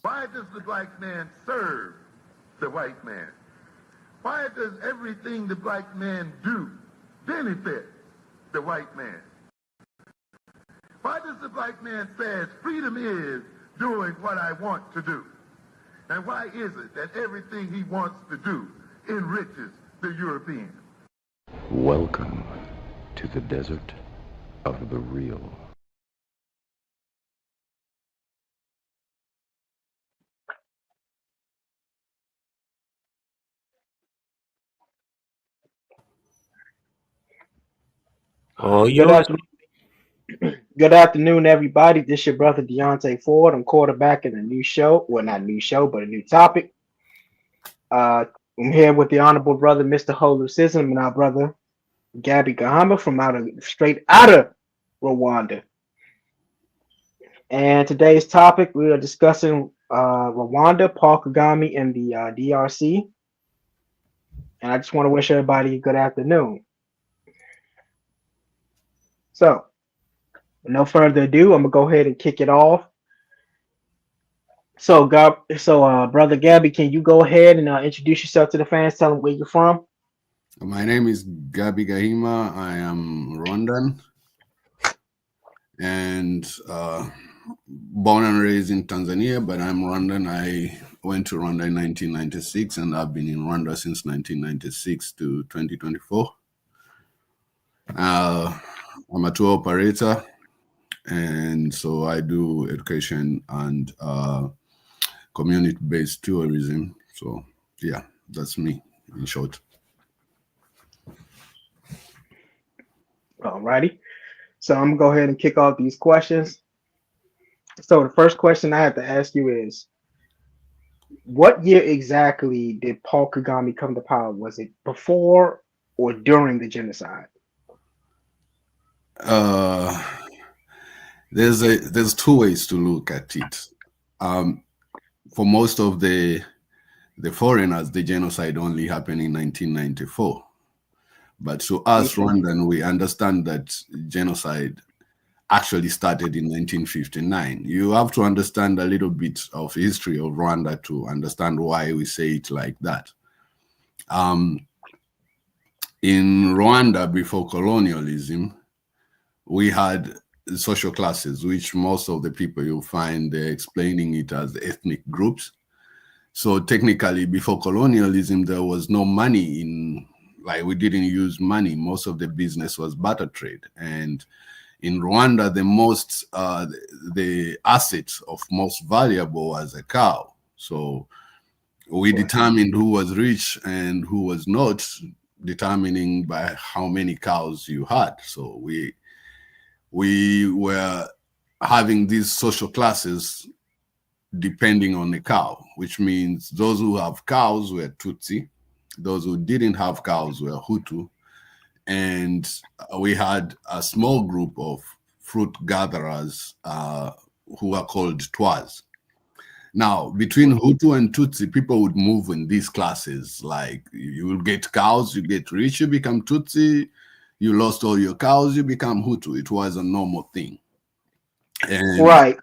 Why does the black man serve the white man? Why does everything the black man do benefit the white man? Why does the black man say freedom is doing what I want to do? And why is it that everything he wants to do enriches the European? Welcome to the desert of the real. Oh, yours. Good afternoon, everybody. This is your brother Deontay Ford. I'm quarterbacking a new show. Well, not a new show, but a new topic. I'm here with the honorable brother, Mr. Holism, and our brother Gaby Gahima from straight out of Rwanda. And today's topic, we are discussing Rwanda, Paul Kagame, and the DRC. And I just want to wish everybody a good afternoon. So, with no further ado, I'm gonna go ahead and kick it off. So, brother Gabby, can you go ahead and introduce yourself to the fans? Tell them where you're from. My name is Gaby Gahima. I am Rwandan and born and raised in Tanzania, but I'm Rwandan. I went to Rwanda in 1996, and I've been in Rwanda since 1996 to 2024. I'm a tour operator, and so I do education and community-based tourism. So, yeah, that's me in short. Alrighty. So I'm gonna go ahead and kick off these questions. So the first question I have to ask you is, what year exactly did Paul Kagame come to power? Was it before or during the genocide? There's two ways to look at it. For most of the foreigners, the genocide only happened in 1994. But to us, Rwandan, we understand that genocide actually started in 1959. You have to understand a little bit of history of Rwanda to understand why we say it like that. In Rwanda, before colonialism, we had social classes, which most of the people you'll find they're explaining it as ethnic groups. So technically, before colonialism, there was no money in, like, we didn't use money. Most of the business was barter trade. And in Rwanda, the asset of most valuable was a cow. So we determined who was rich and who was not, determining by how many cows you had. So we were having these social classes depending on the cow, which means those who have cows were Tutsi, those who didn't have cows were Hutu, and we had a small group of fruit gatherers who are called Twas. Now, between Hutu and Tutsi, people would move in these classes. Like, you will get cows, you get rich, you become Tutsi. You lost all your cows, you become Hutu. It was a normal thing. And, right.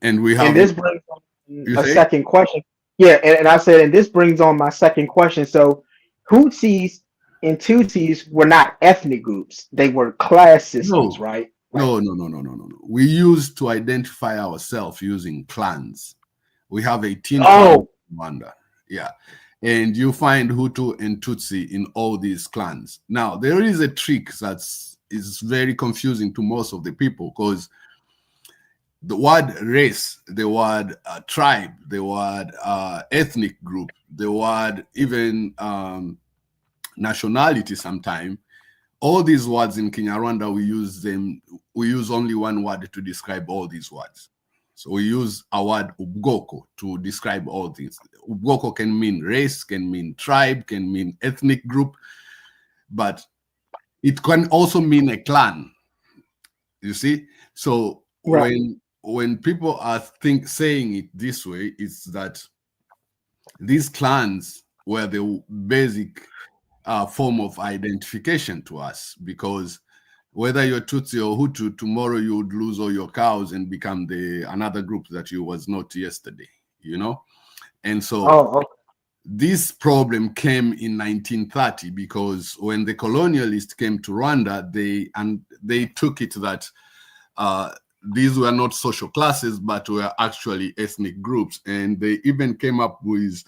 And we have. And this brings on a second question. Yeah, and I said, and this brings on my second question. So, Hutsis and Tutsis were not ethnic groups; they were class systems, right? No. We used to identify ourselves using clans. We have 18 clans in Rwanda. Yeah. And you find Hutu and Tutsi in all these clans. Now, there is a trick that is very confusing to most of the people, because the word race, the word tribe, the word ethnic group, the word even nationality sometimes, all these words in Kinyarwanda, we use only one word to describe all these words. So we use a word ubwoko to describe all things. Ubwoko can mean race, can mean tribe, can mean ethnic group, but it can also mean a clan. You see? So when people are saying it this way, it's that these clans were the basic form of identification to us, because whether you're Tutsi or Hutu, tomorrow you would lose all your cows and become another group that you was not yesterday. you know. And so okay. this problem came in 1930 because when the colonialists came to Rwanda, they took it that these were not social classes, but were actually ethnic groups. And they even came up with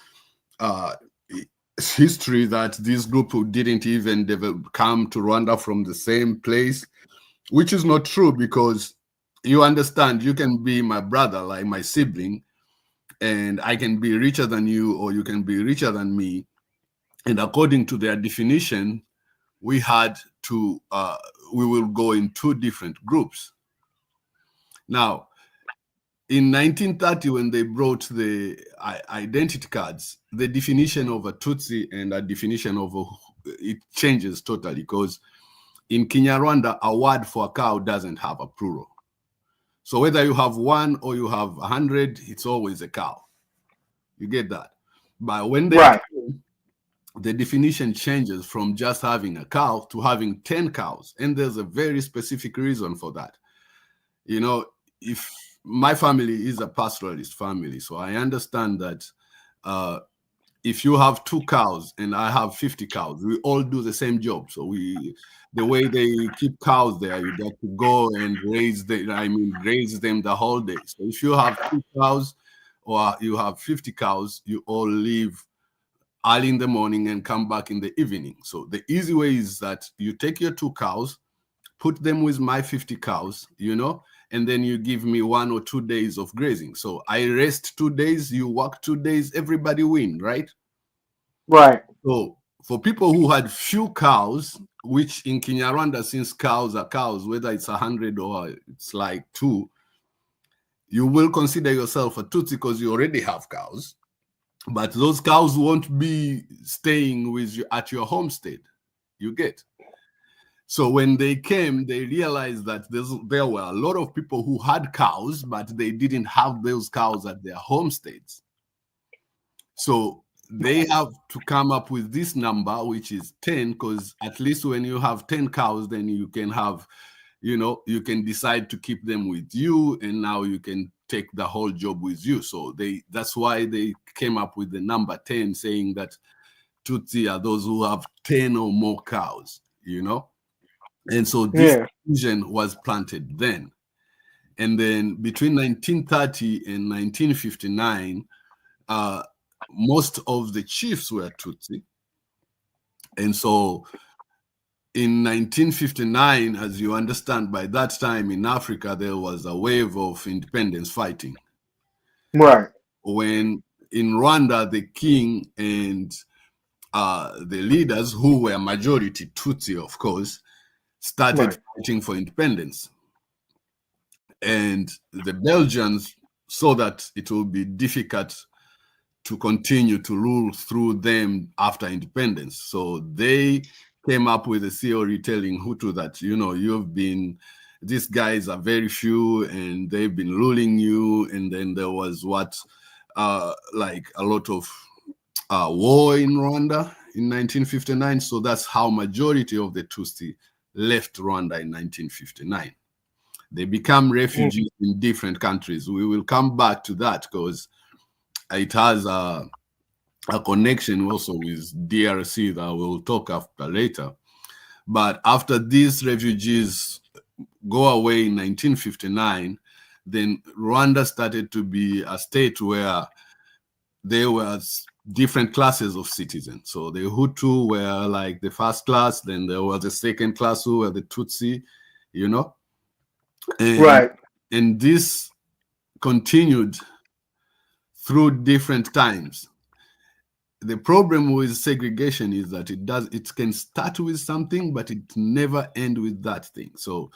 history that these groups didn't even come to Rwanda from the same place, which is not true, because you understand, you can be my brother, like my sibling, and I can be richer than you, or you can be richer than me. And according to their definition, we will go in two different groups. Now, in 1930, when they brought the identity cards, the definition of a Tutsi and a definition of it changes totally, because in Kinyarwanda, a word for a cow doesn't have a plural. So whether you have one or you have 100, it's always a cow. You get that? But when they came, the definition changes from just having a cow to having 10 cows. And there's a very specific reason for that. You know, if my family is a pastoralist family, so I understand that if you have 2 cows and I have 50 cows, we all do the same job. So the way they keep cows there, you got to go and graze them the whole day. So if you have 2 cows or you have 50 cows, you all leave early in the morning and come back in the evening. So the easy way is that you take your 2 cows, put them with my 50 cows, you know, and then you give me 1 or 2 days of grazing. So I rest 2 days, you work 2 days, everybody win, right? Right. So for people who had few cows, which in Kinyarwanda, since cows are cows, whether it's 100 or it's like 2, you will consider yourself a Tutsi because you already have cows. But those cows won't be staying with you at your homestead. You get. So when they came, they realized that there were a lot of people who had cows, but they didn't have those cows at their homesteads. So they have to come up with this number, which is 10, because at least when you have 10 cows, then you can have, you know, you can decide to keep them with you, and now you can take the whole job with you. So that's why they came up with the number 10, saying that Tutsi are those who have 10 or more cows, you know. And so this vision was planted then. And then between 1930 and 1959, most of the chiefs were Tutsi. And so in 1959, as you understand, by that time in Africa, there was a wave of independence fighting. Right. When in Rwanda, the king and the leaders, who were majority Tutsi, of course, started fighting for independence. And the Belgians saw that it would be difficult to continue to rule through them after independence. So they came up with a theory telling Hutu that, you know, these guys are very few and they've been ruling you. And then there was like a lot of war in Rwanda in 1959. So that's how majority of the Tutsi left Rwanda in 1959. They become refugees in different countries. We will come back to that because it has a connection also with DRC that we'll talk after later. But after these refugees go away in 1959, then Rwanda started to be a state where there were different classes of citizens. So the Hutu were like the first class, then there was the second class who were the Tutsi, you know? And this continued through different times. The problem with segregation is that it can start with something, but it never ends with that thing. So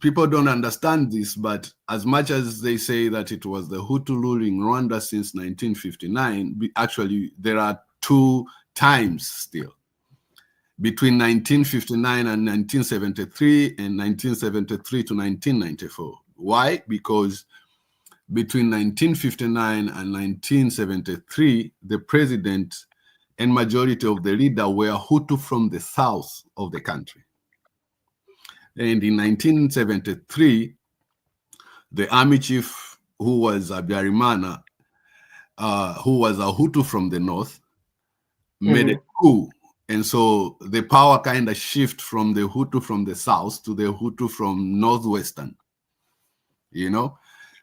people don't understand this, but as much as they say that it was the Hutu ruling Rwanda since 1959, actually there are 2 times still. Between 1959 and 1973 and 1973 to 1994. Why? Because between 1959 and 1973, the president and majority of the leader were Hutu from the south of the country. And in 1973, the army chief, who was Habyarimana, who was a Hutu from the north, made a coup. And so the power kind of shift from the Hutu from the south to the Hutu from northwestern, you know?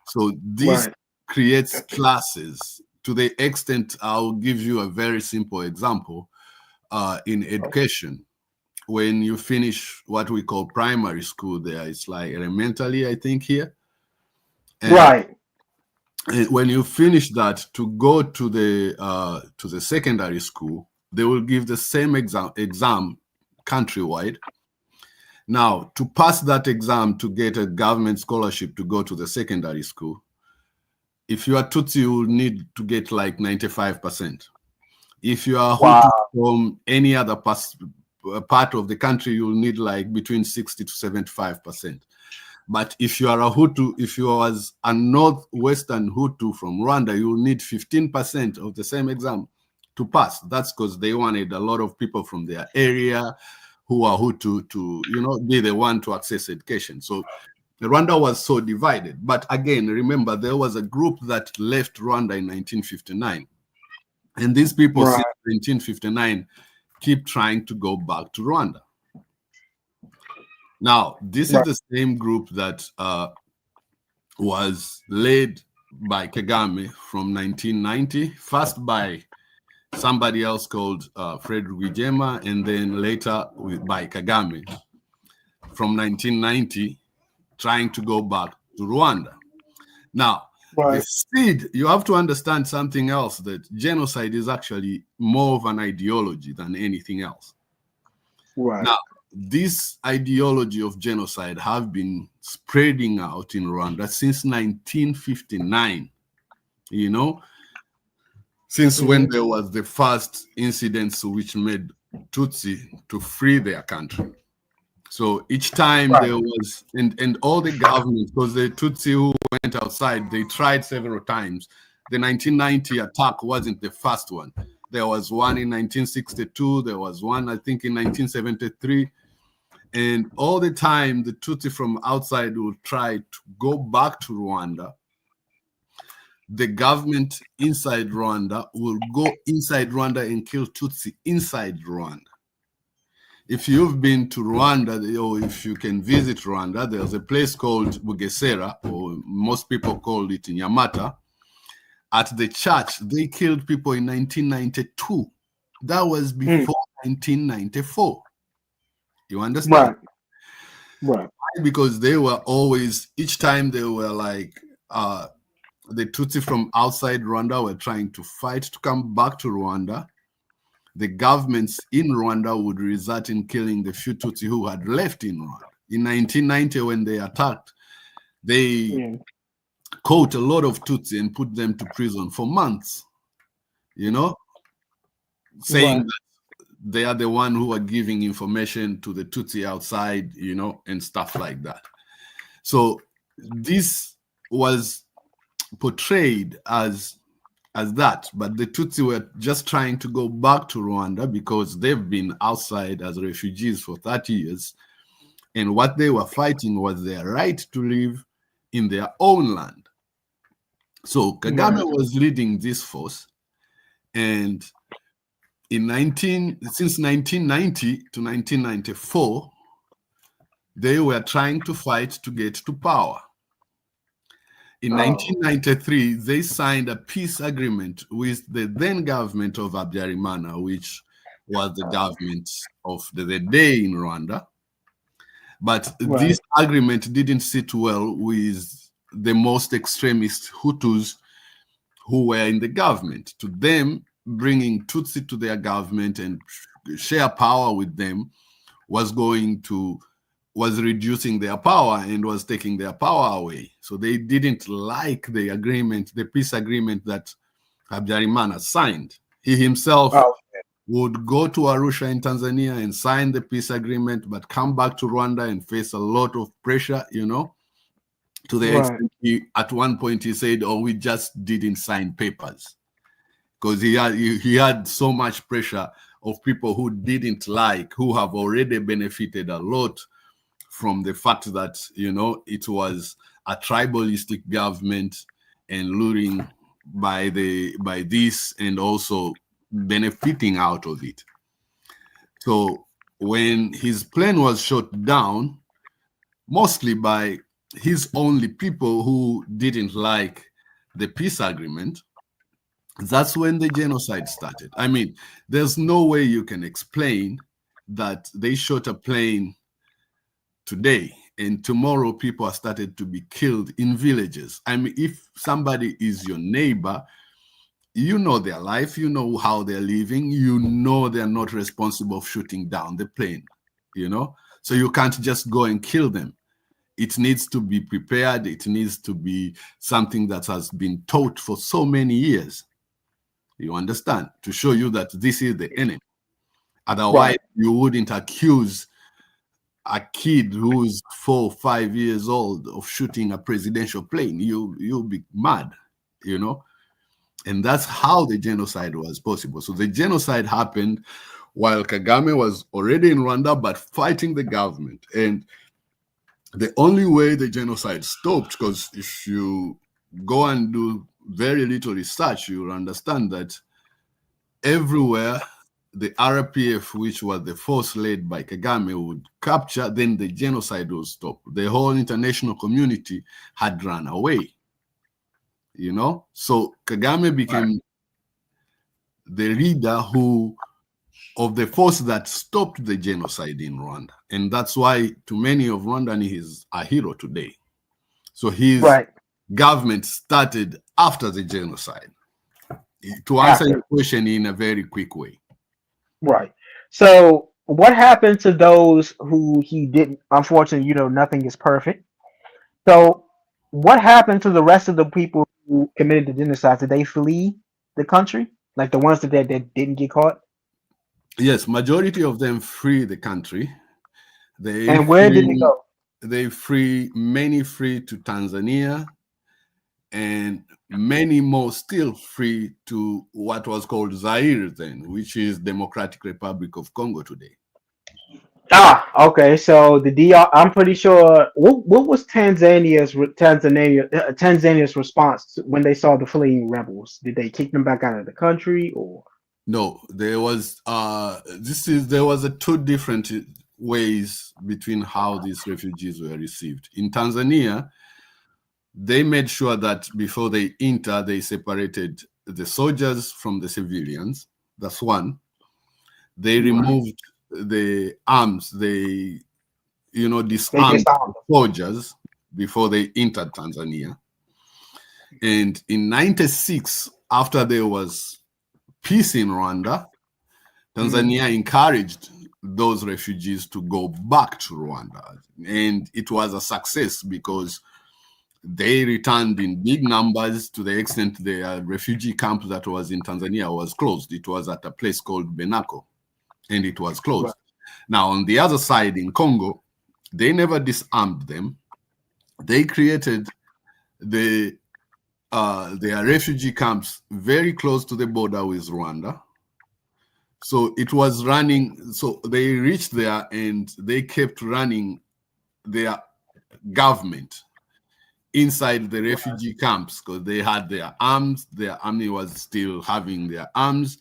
So this creates classes to the extent, I'll give you a very simple example. In education, when you finish what we call primary school there, it's like elementary, I think here. And when you finish that, to go to the secondary school, they will give the same exam countrywide. Now, to pass that exam to get a government scholarship to go to the secondary school, if you are Tutsi, you will need to get like 95%. If you are Hutu from any other part of the country, you'll need like between 60 to 75%. But if you are a Hutu, if you was a northwestern Hutu from Rwanda, you'll need 15% of the same exam to pass. That's because they wanted a lot of people from their area who are Hutu to, you know, be the one to access education. So Rwanda was so divided. But again, remember, there was a group that left Rwanda in 1959. And these people since 1959 keep trying to go back to Rwanda. Now, this is the same group that was led by Kagame from 1990, first by somebody else called Fred Rwigema, and then later by Kagame from 1990, trying to go back to Rwanda. Now, the seed, you have to understand something else, that genocide is actually more of an ideology than anything else. Now, this ideology of genocide have been spreading out in Rwanda since 1959, you know, since when there was the first incidents which made Tutsi to flee their country. So each time there was, and all the governments, because the Tutsi who went outside, they tried several times. The 1990 attack wasn't the first one. There was one in 1962. There was one, I think, in 1973. And all the time, the Tutsi from outside would try to go back to Rwanda. The government inside Rwanda will go inside Rwanda and kill Tutsi inside Rwanda. If you've been to Rwanda, or if you can visit Rwanda, there's a place called Bugesera, or most people call it Nyamata. At the church, they killed people in 1992. That was before 1994. You understand? Right. Because they were always, each time they were like, the Tutsi from outside Rwanda were trying to fight to come back to Rwanda. The governments in Rwanda would result in killing the few Tutsi who had left in Rwanda. In 1990, when they attacked, they caught a lot of Tutsi and put them to prison for months, you know, saying that they are the one who are giving information to the Tutsi outside, you know, and stuff like that. So this was portrayed as that, but the Tutsi were just trying to go back to Rwanda because they've been outside as refugees for 30 years. And what they were fighting was their right to live in their own land. So Kagame was leading this force. And since 1990 to 1994, they were trying to fight to get to power. In 1993, they signed a peace agreement with the then government of Habyarimana, which was the government of the day in Rwanda. But this agreement didn't sit well with the most extremist Hutus who were in the government. To them, bringing Tutsi to their government and share power with them was reducing their power and was taking their power away. So they didn't like the agreement, the peace agreement that Habyarimana signed. He himself would go to Arusha in Tanzania and sign the peace agreement, but come back to Rwanda and face a lot of pressure, you know, to the extent at one point he said, "Oh, we just didn't sign papers," because he had so much pressure of people who didn't like, who have already benefited a lot from the fact that, you know, it was a tribalistic government and luring by this and also benefiting out of it. So when his plane was shot down, mostly by his only people who didn't like the peace agreement, that's when the genocide started. I mean, there's no way you can explain that they shot a plane today and tomorrow people are started to be killed in villages. I mean, if somebody is your neighbor, you know their life, you know how they're living, you know they're not responsible for shooting down the plane, you know? So you can't just go and kill them. It needs to be prepared. It needs to be something that has been taught for so many years. You understand? To show you that this is the enemy. Otherwise, you wouldn't accuse a kid who's 4 or 5 years old of shooting a presidential plane. You'll be mad, you know? And that's how the genocide was possible. So the genocide happened while Kagame was already in Rwanda, but fighting the government. And the only way the genocide stopped, because if you go and do very little research, you'll understand that everywhere the RPF, which was the force led by Kagame, would capture, then the genocide would stop. The whole international community had run away, you know? So Kagame became the leader of the force that stopped the genocide in Rwanda. And that's why to many of Rwandans, he's a hero today. So his government started after the genocide. To answer your question in a very quick way. Right. So what happened to those who he didn't? Unfortunately, you know, nothing is perfect. So what happened to the rest of the people who committed the genocide? Did they flee the country? Like the ones that didn't get caught? Yes, majority of them flee the country. And where did they go? Many free to Tanzania, and many more still free to what was called Zaire then, which is Democratic Republic of Congo today. Okay. So the DR, I'm pretty sure. What was Tanzania's response when they saw the fleeing rebels? Did they kick them back out of the country, or? No, there was two different ways between how these refugees were received. In Tanzania, they made sure that before they enter, they separated the soldiers from the civilians. That's one. They removed the arms. They, disarmed the soldiers before they entered Tanzania. And in 96, after there was peace in Rwanda, Tanzania encouraged those refugees to go back to Rwanda. And it was a success because they returned in big numbers to the extent the refugee camp that was in Tanzania was closed. It was at a place called Benako, and it was closed. Right. Now, on the other side in Congo, they never disarmed them. They created their refugee camps very close to the border with Rwanda. So it was running, so they reached there and they kept running their government inside the refugee camps because they had their arms. Their army was still having their arms.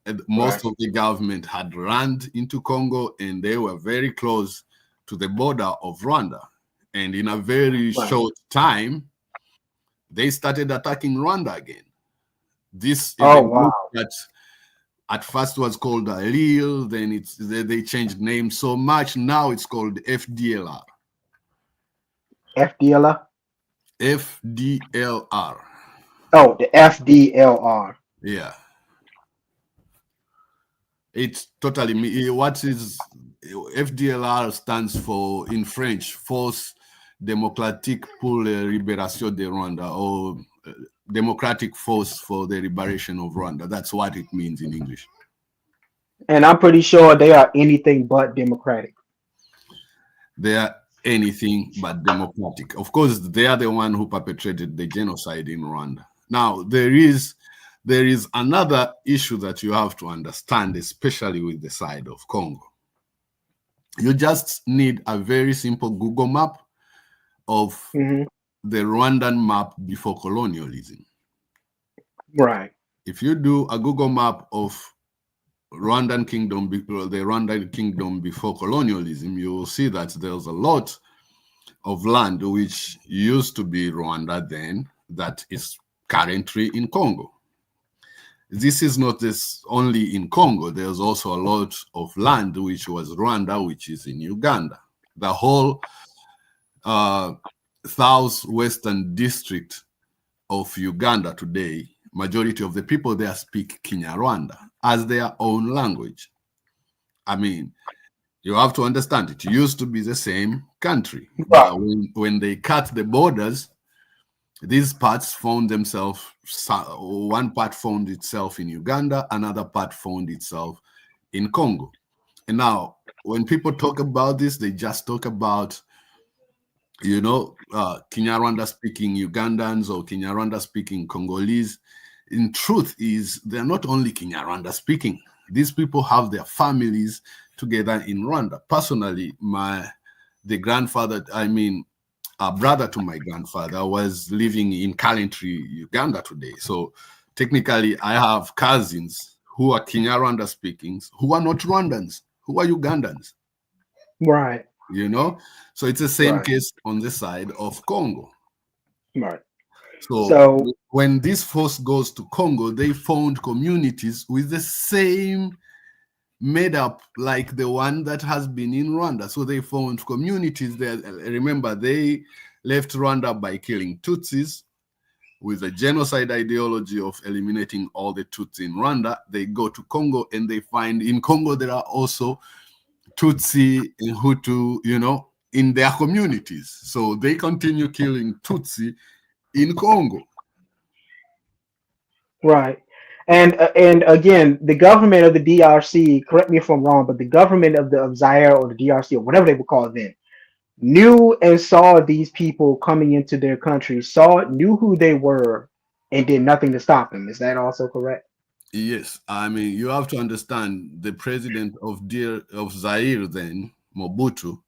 And most of the government had run into Congo and they were very close to the border of Rwanda. And in a very short time, they started attacking Rwanda again. This is a group that at first was called Lille, then they changed names so much. Now it's called FDLR. FDLR? FDLR. Oh, the FDLR. Yeah. It's totally, what is FDLR stands for in French, Force Démocratique pour la Libération de Rwanda, or Democratic Force for the Liberation of Rwanda. That's what it means in English. And I'm pretty sure they are anything but democratic. They are anything but democratic. Of course, they are the one who perpetrated the genocide in Rwanda. Now, there is another issue that you have to understand, especially with the side of Congo. You just need a very simple Google map of the Rwandan map before colonialism. Right. If you do a Google map of Rwandan kingdom, the Rwandan kingdom before colonialism, you will see that there's a lot of land which used to be Rwanda then that is currently in Congo. This is not this only in Congo. There's also a lot of land which was Rwanda, which is in Uganda. The whole southwestern district of Uganda today, majority of the people there speak Kinyarwanda as their own language. I mean, you have to understand it used to be the same country, but when they cut the borders, these parts found themselves, one part found itself in Uganda, another part found itself in Congo. And now, when people talk about this, they just talk about, you know, Kinyarwanda speaking Ugandans or Kinyarwanda speaking Congolese. In truth is they're not only Kinyarwanda speaking. These people have their families together in Rwanda. Personally, a brother to my grandfather was living in Kalentry, Uganda today. So technically, I have cousins who are Kinyarwanda speaking, who are not Rwandans, who are Ugandans. Right. You know? So it's the same case on the side of Congo. Right. So when this force goes to Congo, they found communities with the same made up like the one that has been in Rwanda. So they found communities there. Remember, they left Rwanda by killing Tutsis with a genocide ideology of eliminating all the Tutsi in Rwanda. They go to Congo and they find in Congo there are also Tutsi and Hutu, you know, in their communities. So they continue killing Tutsi in Congo. Right. And again, the government of the DRC, correct me if I'm wrong, but the government of Zaire or the DRC or whatever they would call it then, knew and saw these people coming into their country, knew who they were, and did nothing to stop them. Is that also correct? Yes. I mean, you have to understand the president of Zaire then, Mobutu,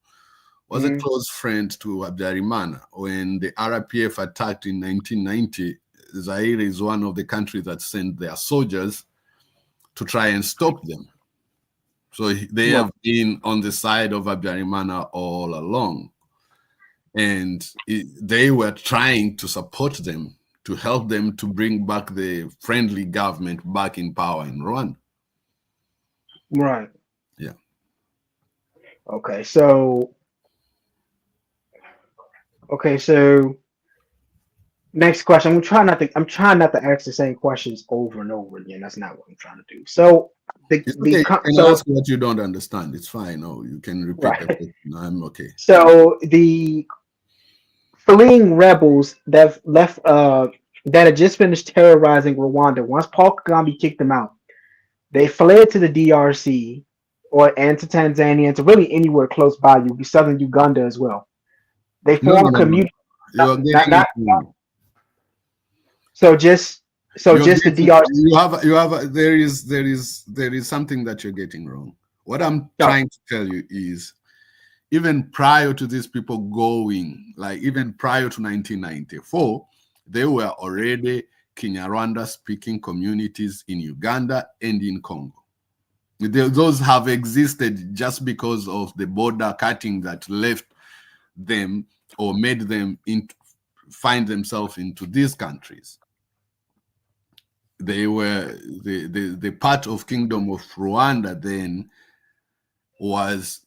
was a close friend to Habyarimana. When the RPF attacked in 1990, Zaire is one of the countries that sent their soldiers to try and stop them. So they have been on the side of Habyarimana all along. And they were trying to support them, to help them to bring back the friendly government back in power in Rwanda. Right. Yeah. Okay, so next question. I'm trying not to ask the same questions over and over again. That's not what I'm trying to do. So you can ask what you don't understand. It's fine. No, you can repeat the question. I'm okay. So the fleeing rebels that left that had just finished terrorizing Rwanda, once Paul Kagame kicked them out, they fled to the DRC and to Tanzania and to really anywhere close by you, southern Uganda as well. They formed community. So just the DRC. There is something that you're getting wrong. What I'm trying to tell you is, even prior to these people going, like even prior to 1994, there were already Kinyarwanda speaking communities in Uganda and in Congo. Those have existed just because of the border cutting that left them or made them find themselves into these countries. They were the part of Kingdom of Rwanda then was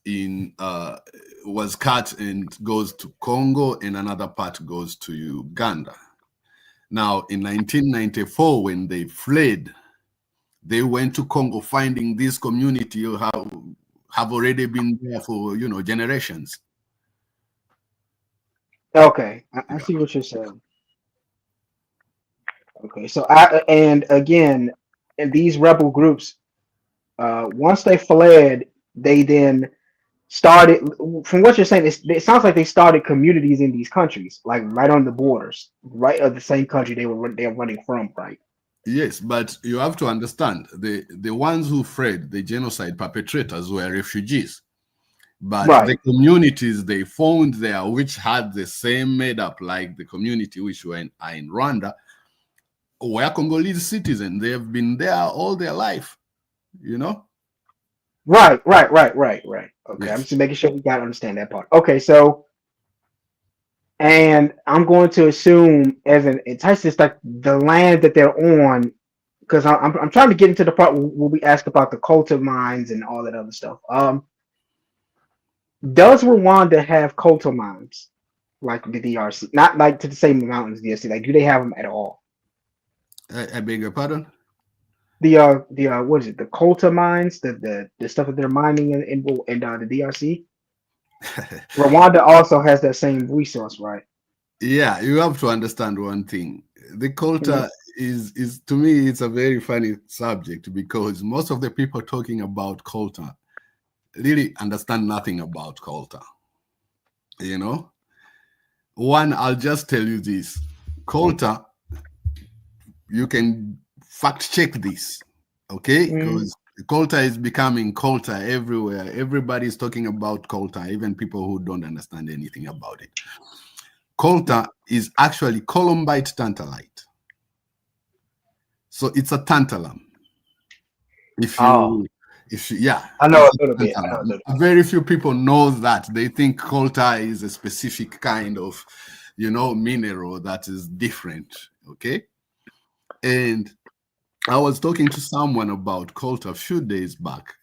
cut and goes to Congo, and another part goes to Uganda. Now, in 1994, when they fled, they went to Congo, finding this community have already been there for generations. Okay, I see what you're saying. Okay, so again, in these rebel groups, once they fled, they then started. From what you're saying, it sounds like they started communities in these countries, like right on the borders, right of the same country they're running from, right? Yes, but you have to understand the ones who fled, the genocide perpetrators, were refugees. But the communities they found there, which had the same made up like the community which were in Rwanda, were Congolese citizens. They have been there all their life, you know? Right. Okay, I'm Yes. just making sure we gotta understand that part. Okay, so and I'm going to assume as an it's like the land that they're on, because I'm trying to get into the part where we ask about the Coltan mines and all that other stuff. Does Rwanda have Coltan mines like the DRC? Not like to the same amount as DRC. Like, do they have them at all? I beg your pardon? The what is it? The Coltan mines, the stuff that they're mining in the DRC. Rwanda also has that same resource, right? Yeah, you have to understand one thing. The Coltan is to me, it's a very funny subject because most of the people talking about Coltan really understand nothing about Coltan. You know, one, I'll just tell you this: Coltan, you can fact check this, okay? Because Coltan is becoming Coltan everywhere. Everybody's talking about Coltan, even people who don't understand anything about it. Coltan is actually columbite tantalite. So it's a tantalum. Yeah, I know a little bit. Very few people know that. They think Coltan is a specific kind of, mineral that is different. Okay. And I was talking to someone about Coltan a few days back.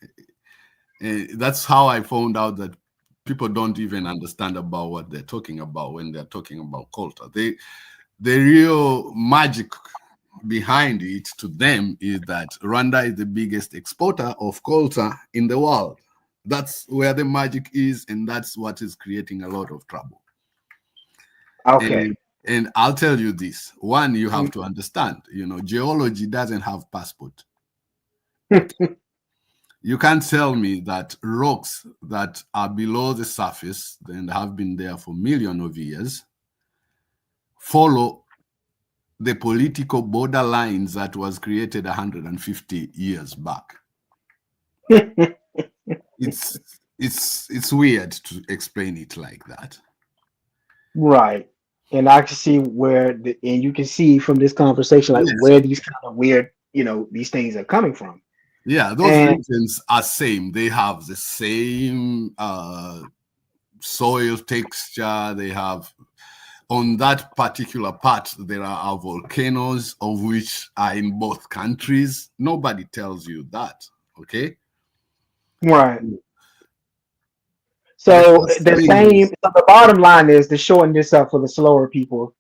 And that's how I found out that people don't even understand about what they're talking about when they're talking about Coltan. The real magic behind it to them is that Rwanda is the biggest exporter of Coltan in the world. That's where the magic is, and that's what is creating a lot of trouble. Okay. And I'll tell you this. One, you have to understand, geology doesn't have passport. You can't tell me that rocks that are below the surface and have been there for millions of years follow the political borderlines that was created 150 years back. It's weird to explain it like that. Right. And I can see and you can see from this conversation, like where these kind of weird, these things are coming from. Yeah, those regions are same. They have the same soil texture. They have, on that particular part, there are volcanoes of which are in both countries. Nobody tells you that, okay? Right. So the bottom line is, to shorten this up for the slower people,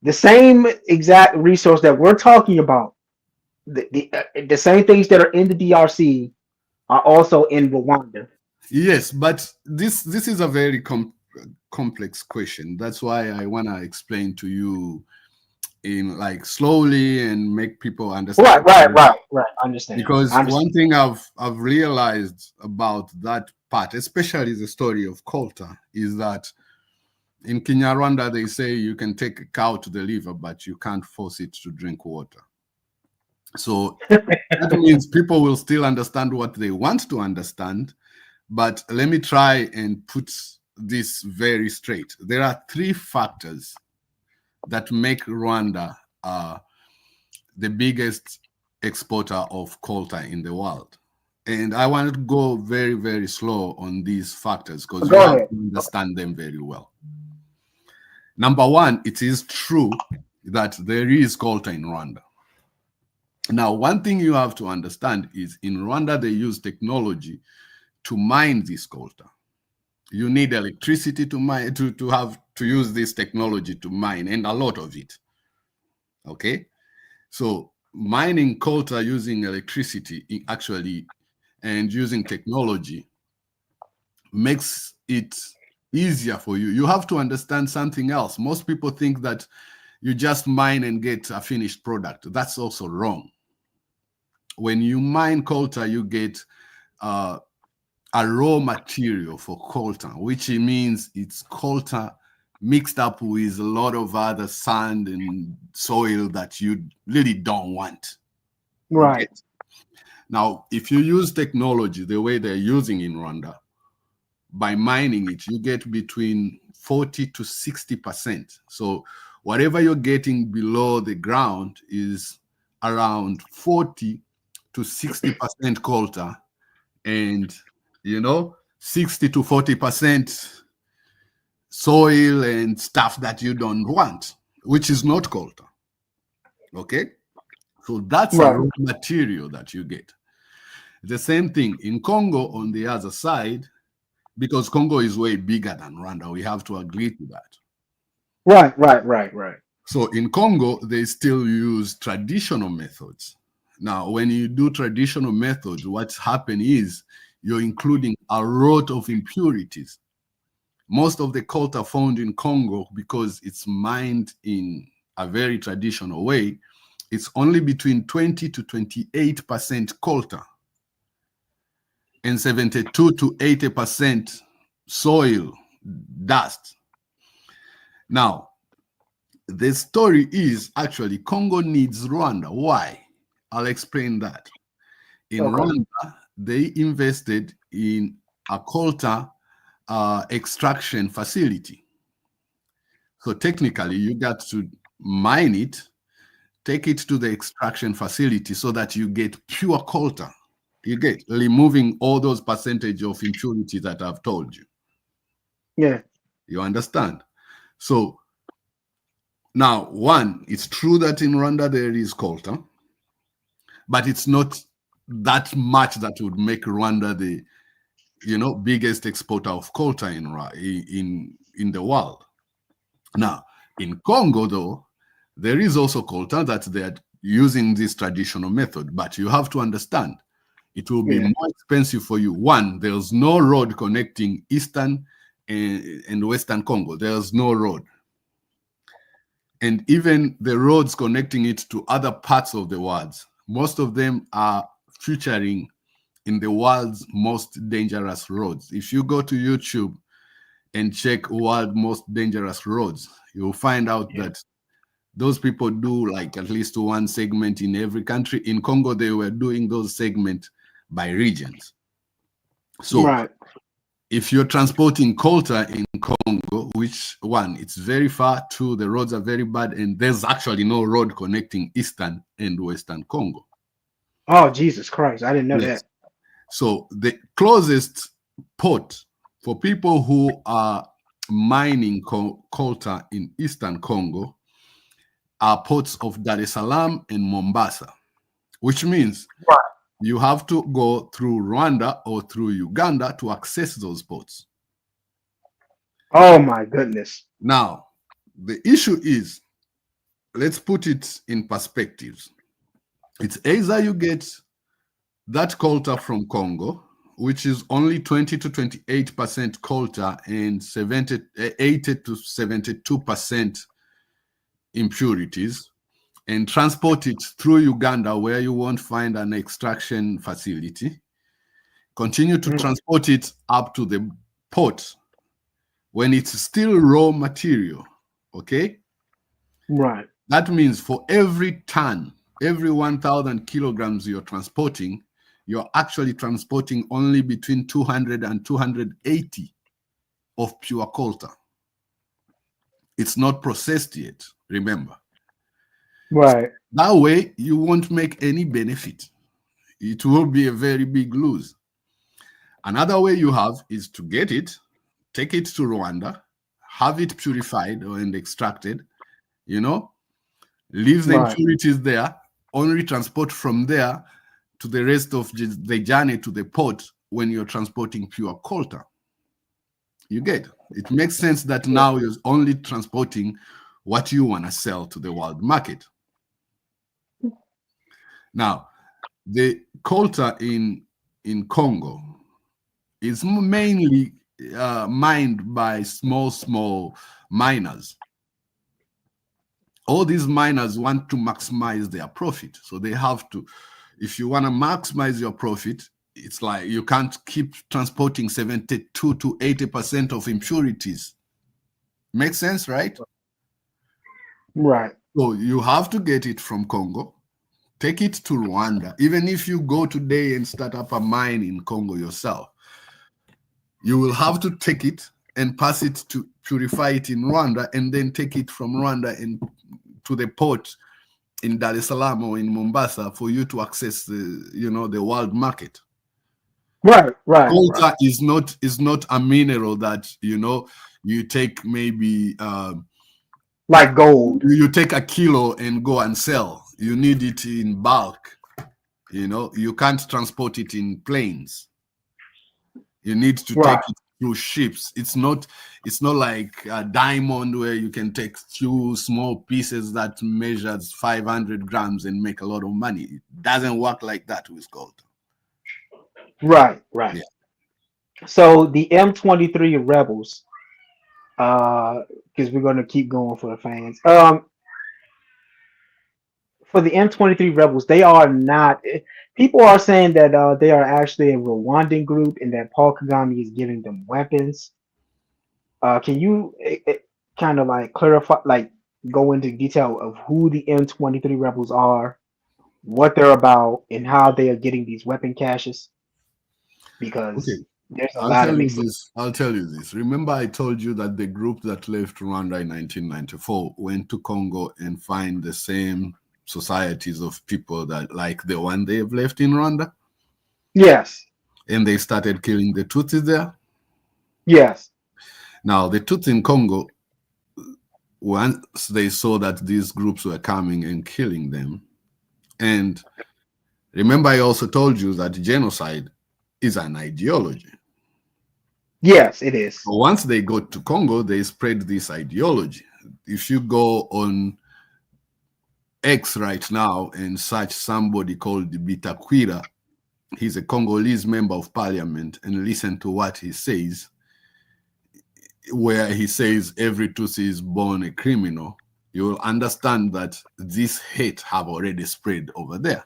the same exact resource that we're talking about, the same things that are in the DRC are also in Rwanda. Yes, but this is a very complex question. That's why I want to explain to you in like slowly and make people understand. Right. Understand. Because one thing I've realized about that part, especially the story of Coltan, is that in Kinyarwanda they say you can take a cow to the river, but you can't force it to drink water. So that means people will still understand what they want to understand. But let me try and put this very straight. There are 3 factors that make Rwanda the biggest exporter of Coltan in the world. And I want to go very, very slow on these factors because you have to understand them very well. Number 1, it is true that there is Coltan in Rwanda. Now, one thing you have to understand is in Rwanda, they use technology to mine this Coltan. You need electricity to mine, to use this technology to mine, and a lot of it. Okay? So mining Coltan using electricity actually and using technology makes it easier for you. You have to understand something else. Most people think that you just mine and get a finished product. That's also wrong. When you mine Coltan, you get a raw material for Coltan, which means it's Coltan mixed up with a lot of other sand and soil that you really don't want. Right. Okay? Now, if you use technology the way they're using in Rwanda, by mining it, you get between 40 to 60%. So whatever you're getting below the ground is around 40 to 60% coltan, and 60 to 40% soil and stuff that you don't want, which is not coltan. Okay, so that's a raw material that you get. The same thing in Congo on the other side, because Congo is way bigger than Rwanda. We have to agree to that. Right. So in Congo, they still use traditional methods. Now, when you do traditional methods, what's happening is you're including a lot of impurities. Most of the coltan found in Congo, because it's mined in a very traditional way, it's only between 20 to 28% coltan and 72 to 80% soil dust. Now, the story is actually Congo needs Rwanda. Why? I'll explain that. In Rwanda, they invested in a coltan extraction facility. So technically, you got to mine it, take it to the extraction facility so that you get pure coltan. You get removing all those percentage of impurities that I've told you. Yeah. You understand? So now, one, it's true that in Rwanda there is coltan, but it's not that much that would make Rwanda the biggest exporter of coltan in the world. Now, in Congo, though, there is also coltan that they are using this traditional method, but you have to understand it will be more expensive for you. One, there's no road connecting Eastern and Western Congo. There's no road. And even the roads connecting it to other parts of the world, most of them are featuring in the world's most dangerous roads. If you go to YouTube and check world most dangerous roads, you'll find out that those people do like at least one segment in every country. In Congo, they were doing those segments by regions. So if you're transporting coltan in Congo, which one, it's very far, two, the roads are very bad, and there's actually no road connecting Eastern and Western Congo. Oh, Jesus Christ. I didn't know that. So the closest port for people who are mining coltan in Eastern Congo are ports of Dar es Salaam and Mombasa, which means you have to go through Rwanda or through Uganda to access those ports. Oh my goodness. Now, the issue is, let's put it in perspectives. It's either you get that coltan from Congo, which is only 20 to 28% coltan and 80 to 72% impurities, and transport it through Uganda where you won't find an extraction facility. Continue to transport it up to the port when it's still raw material, okay? Right. That means for every ton, every 1,000 kilograms you're transporting, you're actually transporting only between 200 and 280 of pure coltan. It's not processed yet, remember. Right. That way, you won't make any benefit. It will be a very big lose. Another way you have is to get it, take it to Rwanda, have it purified and extracted, leave the impurities there, only transport from there to the rest of the journey to the port when you're transporting pure coltan. You get it? It makes sense that now you're only transporting what you want to sell to the world market. Now, the coltan in Congo is mainly mined by small miners. All these miners want to maximize their profit. So they have to, if you want to maximize your profit, it's like you can't keep transporting 72 to 80% of impurities. Makes sense, right? Right. So you have to get it from Congo, take it to Rwanda. Even if you go today and start up a mine in Congo yourself, you will have to take it and pass it to purify it in Rwanda, and then take it from Rwanda and to the port in Dar es Salaam or in Mombasa for you to access the world market. Right. Coltan is not a mineral that you take maybe like gold. You take a kilo and go and sell. You need it in bulk. You can't transport it in planes. You need to take it through ships. It's not like a diamond where you can take few small pieces that measures 500 grams and make a lot of money. It doesn't work like that with gold. Right. Yeah. So the M23 rebels, because we're going to keep going for the fans. For the M23 rebels, they are not. People are saying that they are actually a Rwandan group and that Paul Kagame is giving them weapons. Can you kind of like clarify, like go into detail of who the M23 rebels are, what they're about, and how they are getting these weapon caches? Because there's a lot of mixed. I'll tell you this. Remember, I told you that the group that left Rwanda in 1994 went to Congo and find the same societies of people that like the one they have left in Rwanda? Yes. And they started killing the Tutsis there? Yes. Now, the Tutsis in Congo, once they saw that these groups were coming and killing them, and remember I also told you that genocide is an ideology. Yes, it is. So once they go to Congo, they spread this ideology. If you go on X right now and search somebody called Bitakwira, he's a Congolese member of parliament, and listen to what he says, where he says every Tutsi is born a criminal, you will understand that this hate have already spread over there.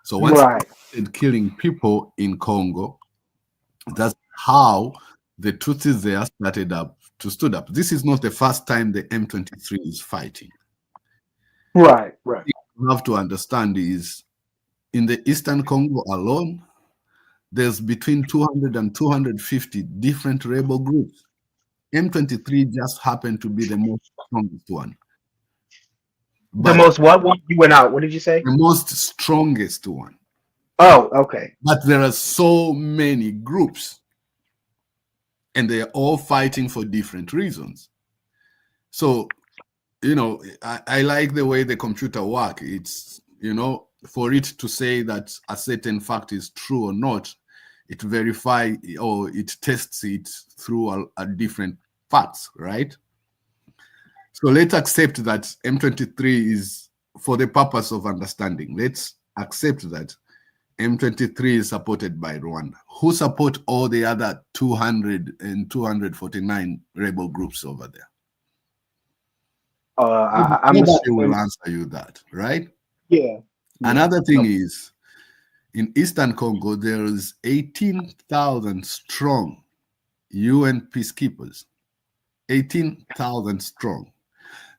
So once they started killing people in Congo, that's how the Tutsis there stood up. This is not the first time the M23 is fighting. Right. What you have to understand is, in the Eastern Congo alone, there's between 200 and 250 different rebel groups. M23 just happened to be the most strongest one. But the most what one? You went out. What did you say? The most strongest one. Oh, okay. But there are so many groups, and they're all fighting for different reasons. So, I like the way the computer works. It's, for it to say that a certain fact is true or not, it verifies or it tests it through a different facts, right? So let's accept that M23 is, for the purpose of understanding, let's accept that M23 is supported by Rwanda. Who support all the other 200 and 249 rebel groups over there? Nobody will answer you that, right? Yeah. Another thing is, in Eastern Congo, there is 18,000 strong UN peacekeepers. 18,000 strong.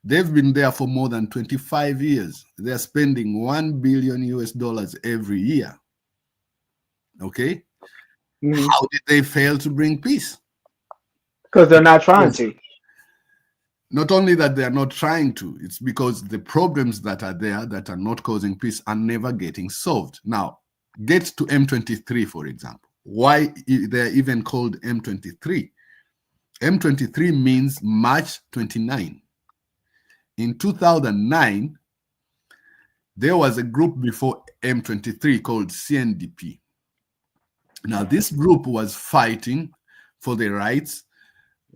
They've been there for more than 25 years. They're spending $1 billion US every year. Okay? How did they fail to bring peace? Because they're not trying to. Not only that they're not trying to, it's because the problems that are there that are not causing peace are never getting solved. Now, get to M23, for example. Why they're even called M23? M23 means March 29. In 2009, there was a group before M23 called CNDP. Now, this group was fighting for the rights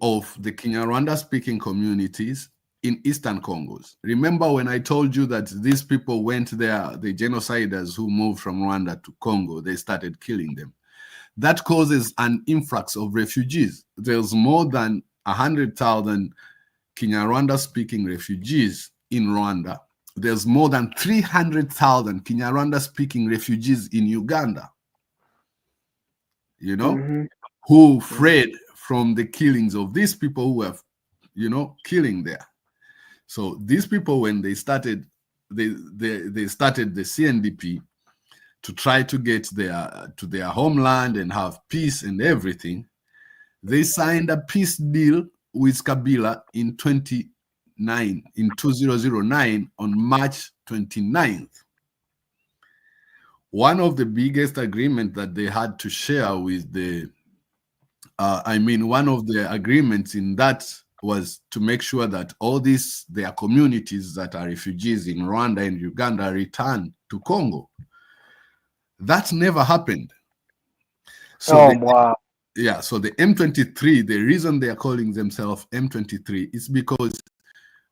of the Kinyarwanda-speaking communities in Eastern Congos. Remember when I told you that these people went there, the genociders who moved from Rwanda to Congo, they started killing them. That causes an influx of refugees. There's more than 100,000 Kinyarwanda-speaking refugees in Rwanda. There's more than 300,000 Kinyarwanda-speaking refugees in Uganda, who fled from the killings of these people who were, killing there. So these people, when they started, they started the CNDP to try to get to their homeland and have peace and everything. They signed a peace deal with Kabila in 2009 on March 29th. One of the biggest agreements that they had to share with one of the agreements in that was to make sure that all their communities that are refugees in Rwanda and Uganda return to Congo. That never happened. So wow. So the M23, the reason they are calling themselves M23 is because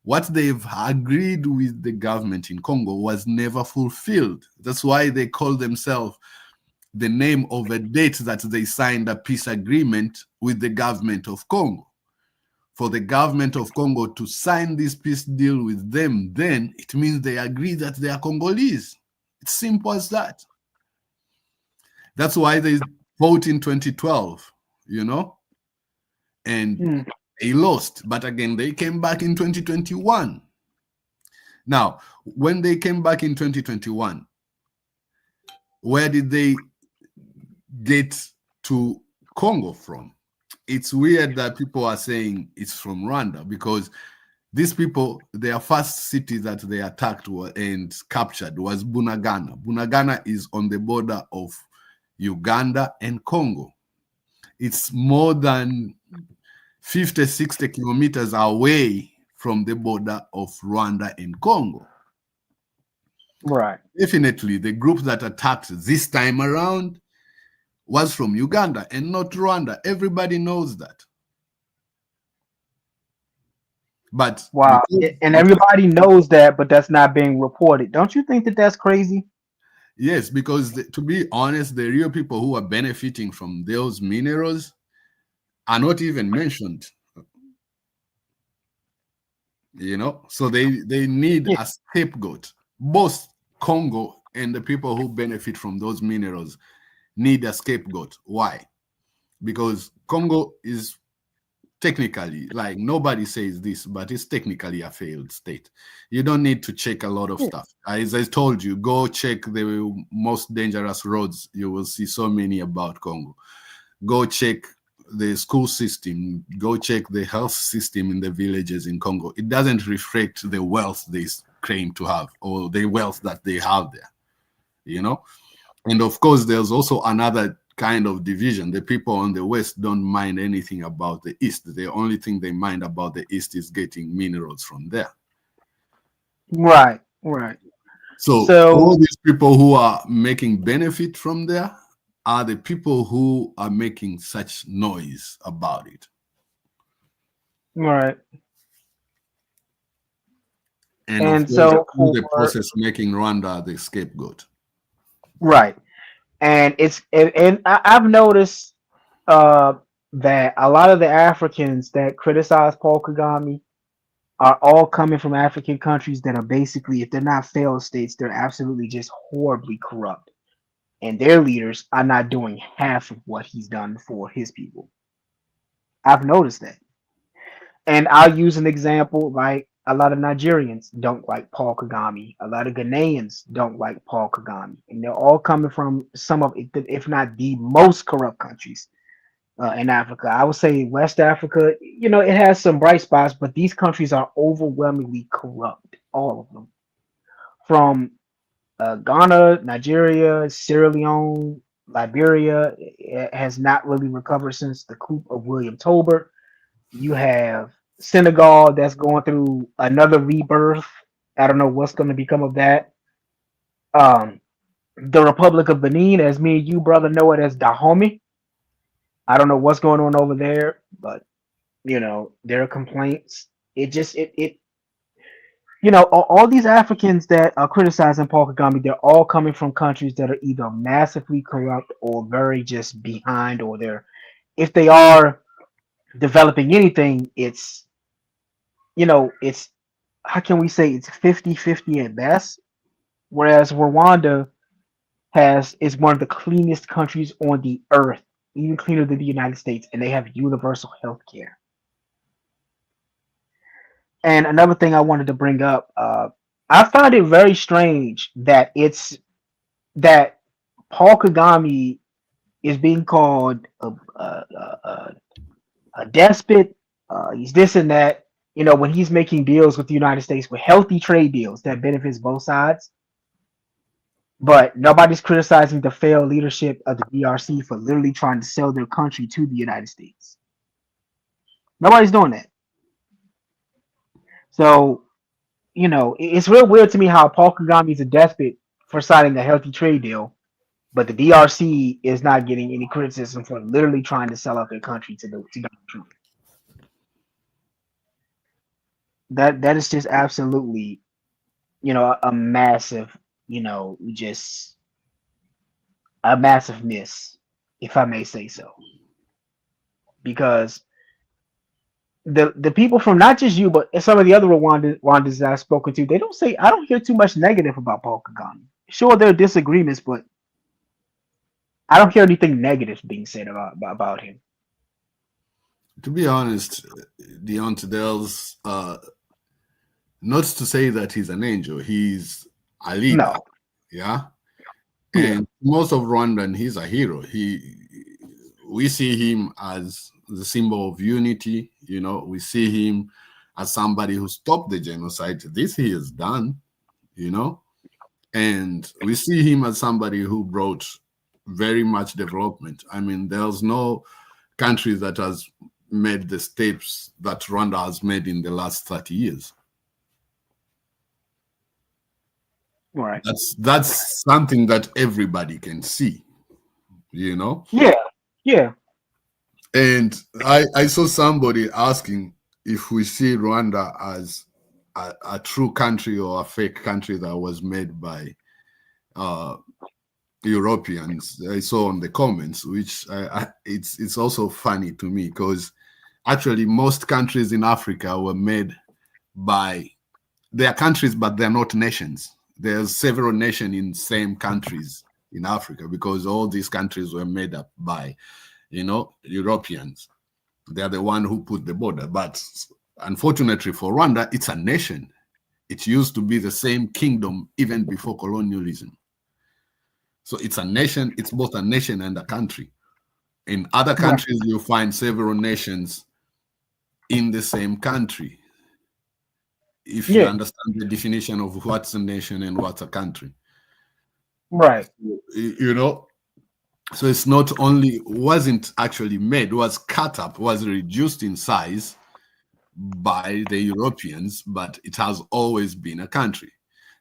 what they've agreed with the government in Congo was never fulfilled. That's why they call themselves the name of a date that they signed a peace agreement with the government of Congo. For the government of Congo to sign this peace deal with them, then it means they agree that they are Congolese. It's simple as that. That's why they fought in 2012, and they lost. But again, they came back in 2021. Now, when they came back in 2021, where did they get to Congo from? It's weird that people are saying it's from Rwanda, because these people, their first city that they attacked and captured was Bunagana. Bunagana is on the border of Uganda and Congo. It's more than 50, 60 kilometers away from the border of Rwanda and Congo. Right. Definitely, the group that attacked this time around was from Uganda and not Rwanda. Everybody knows that. But wow, and everybody knows that, but that's not being reported. Don't you think that that's crazy? Yes, because to be honest, the real people who are benefiting from those minerals are not even mentioned. So they need a scapegoat. Both Congo and the people who benefit from those minerals need a scapegoat. Why? Because Congo is technically, like, nobody says this, but it's technically a failed state. You don't need to check a lot of stuff. As I told you, go check the most dangerous roads. You will see so many about Congo. Go check the school system. Go check the health system in the villages in Congo. It doesn't reflect the wealth they claim to have, or the wealth that they have there. And of course, there's also another kind of division. The people on the West don't mind anything about the East. The only thing they mind about the East is getting minerals from there. Right. So all these people who are making benefit from there are the people who are making such noise about it. Right. And so through the process, making Rwanda the scapegoat. Right. And I've noticed that a lot of the Africans that criticize Paul Kagame are all coming from African countries that are basically, if they're not failed states, they're absolutely just horribly corrupt. And their leaders are not doing half of what he's done for his people. I've noticed that. And I'll use an example, like a lot of Nigerians don't like Paul Kagame. A lot of Ghanaians don't like Paul Kagame. And they're all coming from some of, if not the most corrupt countries in Africa. I would say West Africa, it has some bright spots, but these countries are overwhelmingly corrupt, all of them. From Ghana, Nigeria, Sierra Leone, Liberia, it has not really recovered since the coup of William Tolbert. You have Senegal that's going through another rebirth. I don't know what's going to become of that. The Republic of Benin, as me and you, brother, know it as Dahomey. I don't know what's going on over there, but there are complaints. All these Africans that are criticizing Paul Kagame, they're all coming from countries that are either massively corrupt or very just behind, or if they are developing anything, it's how can we say it's 50-50 at best, whereas Rwanda is one of the cleanest countries on the earth, even cleaner than the United States, and they have universal health care. And another thing I wanted to bring up, I find it very strange that Paul Kagame is being called a despot. He's this and that. You know, when he's making deals with the United States, with healthy trade deals that benefits both sides, but nobody's criticizing the failed leadership of the DRC for literally trying to sell their country to the United States. Nobody's doing that. So, you know, it's real weird to me how Paul Kagame is a despot for signing a healthy trade deal, but the DRC is not getting any criticism for literally trying to sell out their country to Donald Trump. That is just absolutely, you know, a massive, you know, just a massive miss, if I may say so. Because the people from not just you, but some of the other Rwandans that I've spoken to, I don't hear too much negative about Paul Kagame. Sure, there are disagreements, but I don't hear anything negative being said about him. To be honest, there's not to say that he's an angel. He's a leader. No. Yeah. And most of Rwandan, he's a hero. We see him as the symbol of unity. You know, we see him as somebody who stopped the genocide. This he has done, you know, and we see him as somebody who brought very much development. I mean, there's no country that has made the steps that Rwanda has made in the last 30 years. Right. That's something that everybody can see, you know? Yeah. And I saw somebody asking if we see Rwanda as a true country or a fake country that was made by Europeans. I saw on the comments, which it's also funny to me because actually most countries in Africa were made by, they are countries, but they're not nations. There's several nations in same countries in Africa because all these countries were made up by, you know, Europeans. They're the one who put the border. But unfortunately for Rwanda, it's a nation. It used to be the same kingdom even before colonialism. So it's a nation. It's both a nation and a country. In other countries, you find several nations in the same country. If you understand the definition of what's a nation and what's a country. Right. You know, so it's not only, wasn't actually made, was cut up, was reduced in size by the Europeans, but it has always been a country.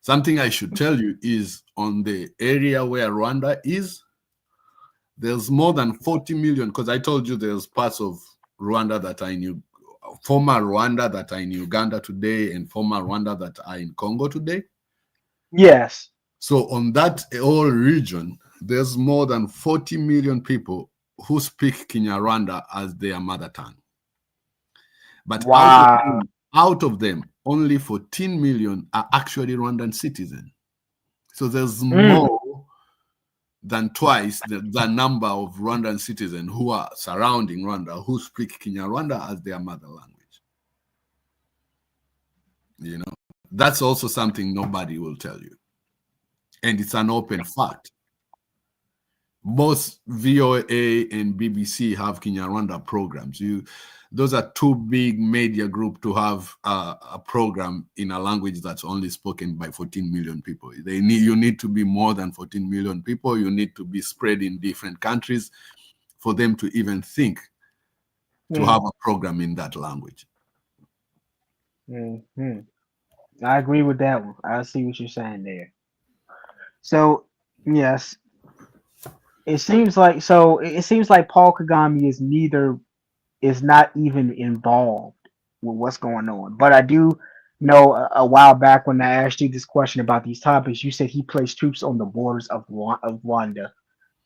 Something I should tell you is on the area where Rwanda is, there's more than 40 million, because I told you there's parts of Rwanda that are in former Rwanda that are in Uganda today and former Rwanda that are in Congo today. Yes. So on that whole region, there's more than 40 million people who speak Kinyarwanda as their mother tongue. But out of them, only 14 million are actually Rwandan citizens. So there's more than twice the number of Rwandan citizens who are surrounding Rwanda who speak Kinyarwanda as their mother language. You know, that's also something nobody will tell you. And it's an open fact. Both VOA and BBC have Kinyarwanda programs. Those are two big media groups to have a program in a language that's only spoken by 14 million people. You need to be more than 14 million people. You need to be spread in different countries for them to even think to have a program in that language. I agree with that one. I see what you're saying there. So, yes, it seems like Paul Kagame is not even involved with what's going on. But I do know a while back when I asked you this question about these topics, you said he placed troops on the borders of Rwanda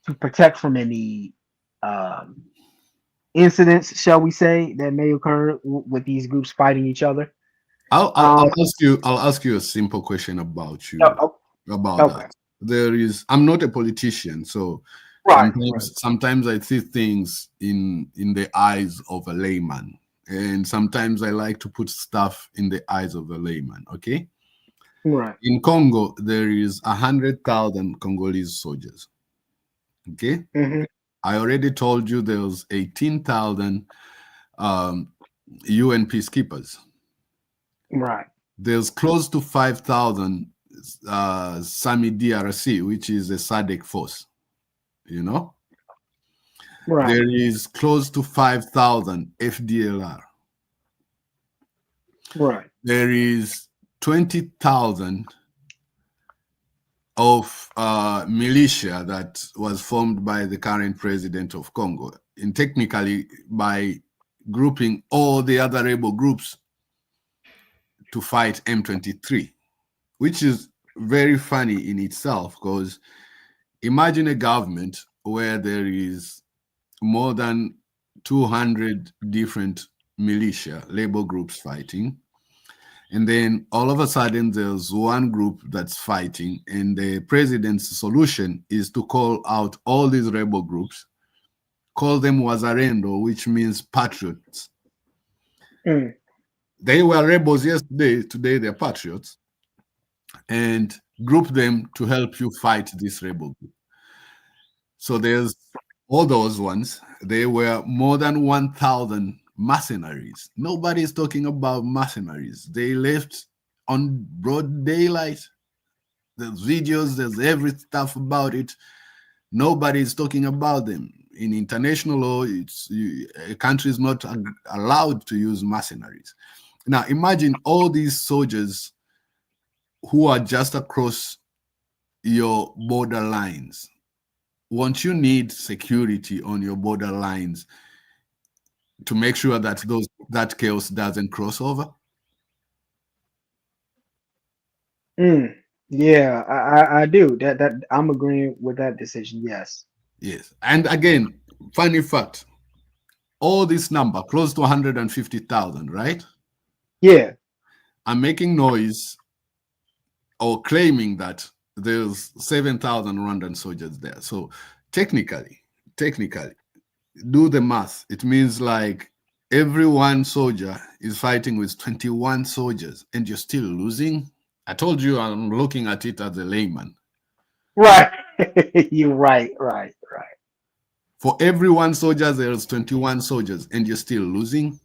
to protect from any incidents, shall we say, that may occur with these groups fighting each other. I'll ask you a simple question about you. That. I'm not a politician, so sometimes I see things in the eyes of a layman, and sometimes I like to put stuff in the eyes of a layman. Okay. Right. In Congo, there is 100,000 Congolese soldiers. Okay. I already told you there's 18,000 UN peacekeepers. Right. There's close to 5,000 Sami DRC, which is a SADC force, you know? Right. There is close to 5,000 FDLR. Right. There is 20,000 of militia that was formed by the current president of Congo, and technically by grouping all the other rebel groups to fight M23, which is very funny in itself, because imagine a government where there is more than 200 different militia labor groups fighting, and then all of a sudden there's one group that's fighting, and the president's solution is to call out all these rebel groups, call them Wazarendo, which means patriots. They were rebels yesterday, today they're patriots, and group them to help you fight this rebel group. So there's all those ones. There were more than 1,000 mercenaries. Nobody is talking about mercenaries. They left on broad daylight. There's videos, there's every stuff about it. Nobody is talking about them. In international law, a country is not allowed to use mercenaries. Now, imagine all these soldiers who are just across your border lines. Won't you need security on your border lines to make sure that that chaos doesn't cross over? Yeah, I do. That I'm agreeing with that decision. Yes. Yes. And again, funny fact, all this number, close to 150,000, right? Yeah. I'm making noise or claiming that there's 7,000 Rwandan soldiers there. So technically, do the math. It means like every one soldier is fighting with 21 soldiers, and you're still losing. I told you I'm looking at it as a layman. Right. You're right. For every one soldier, there's 21 soldiers, and you're still losing.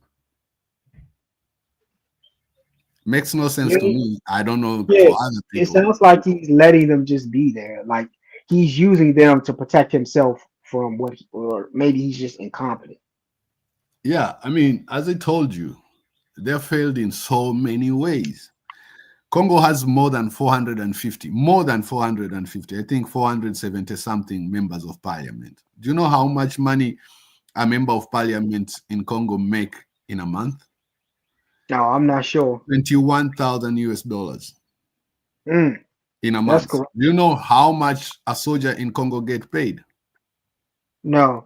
Makes no sense to me. I don't know for other people. It sounds like he's letting them just be there. Like he's using them to protect himself from or maybe he's just incompetent. Yeah, I mean, as I told you, they're failed in so many ways. Congo has more than 450, I think 470 something members of parliament. Do you know how much money a member of parliament in Congo make in a month? No, I'm not sure. $21,000 in a month. That's correct. Do you know how much a soldier in Congo get paid? No.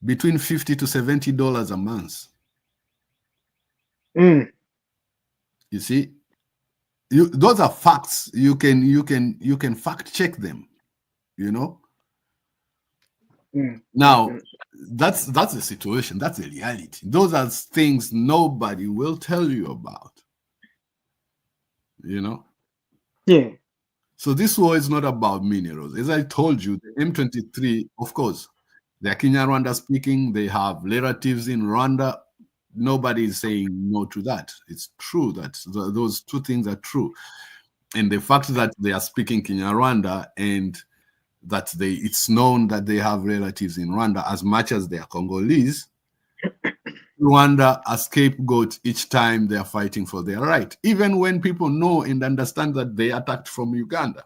Between $50 to $70 a month. You see, those are facts. You can fact check them. You know. Now, that's the situation. That's the reality. Those are things nobody will tell you about. You know. Yeah. So this war is not about minerals. As I told you, the M23, of course, they're Kinyarwanda speaking. They have relatives in Rwanda. Nobody is saying no to that. It's true that those two things are true. And the fact that they are speaking Kinyarwanda and that it's known that they have relatives in Rwanda as much as they are Congolese, Rwanda a scapegoat each time they are fighting for their right, even when people know and understand that they attacked from Uganda.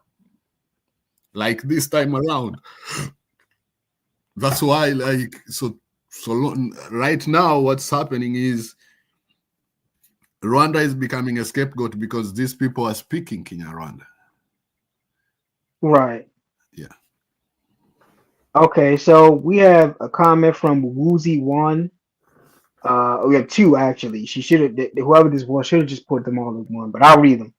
Like this time around. That's why, like, so right now what's happening is Rwanda is becoming a scapegoat because these people are speaking Kinyarwanda. Right. Yeah. Okay, so we have a comment from Woozy One. We have two actually. She should have, whoever this was, should have just put them all in one, but I'll read them.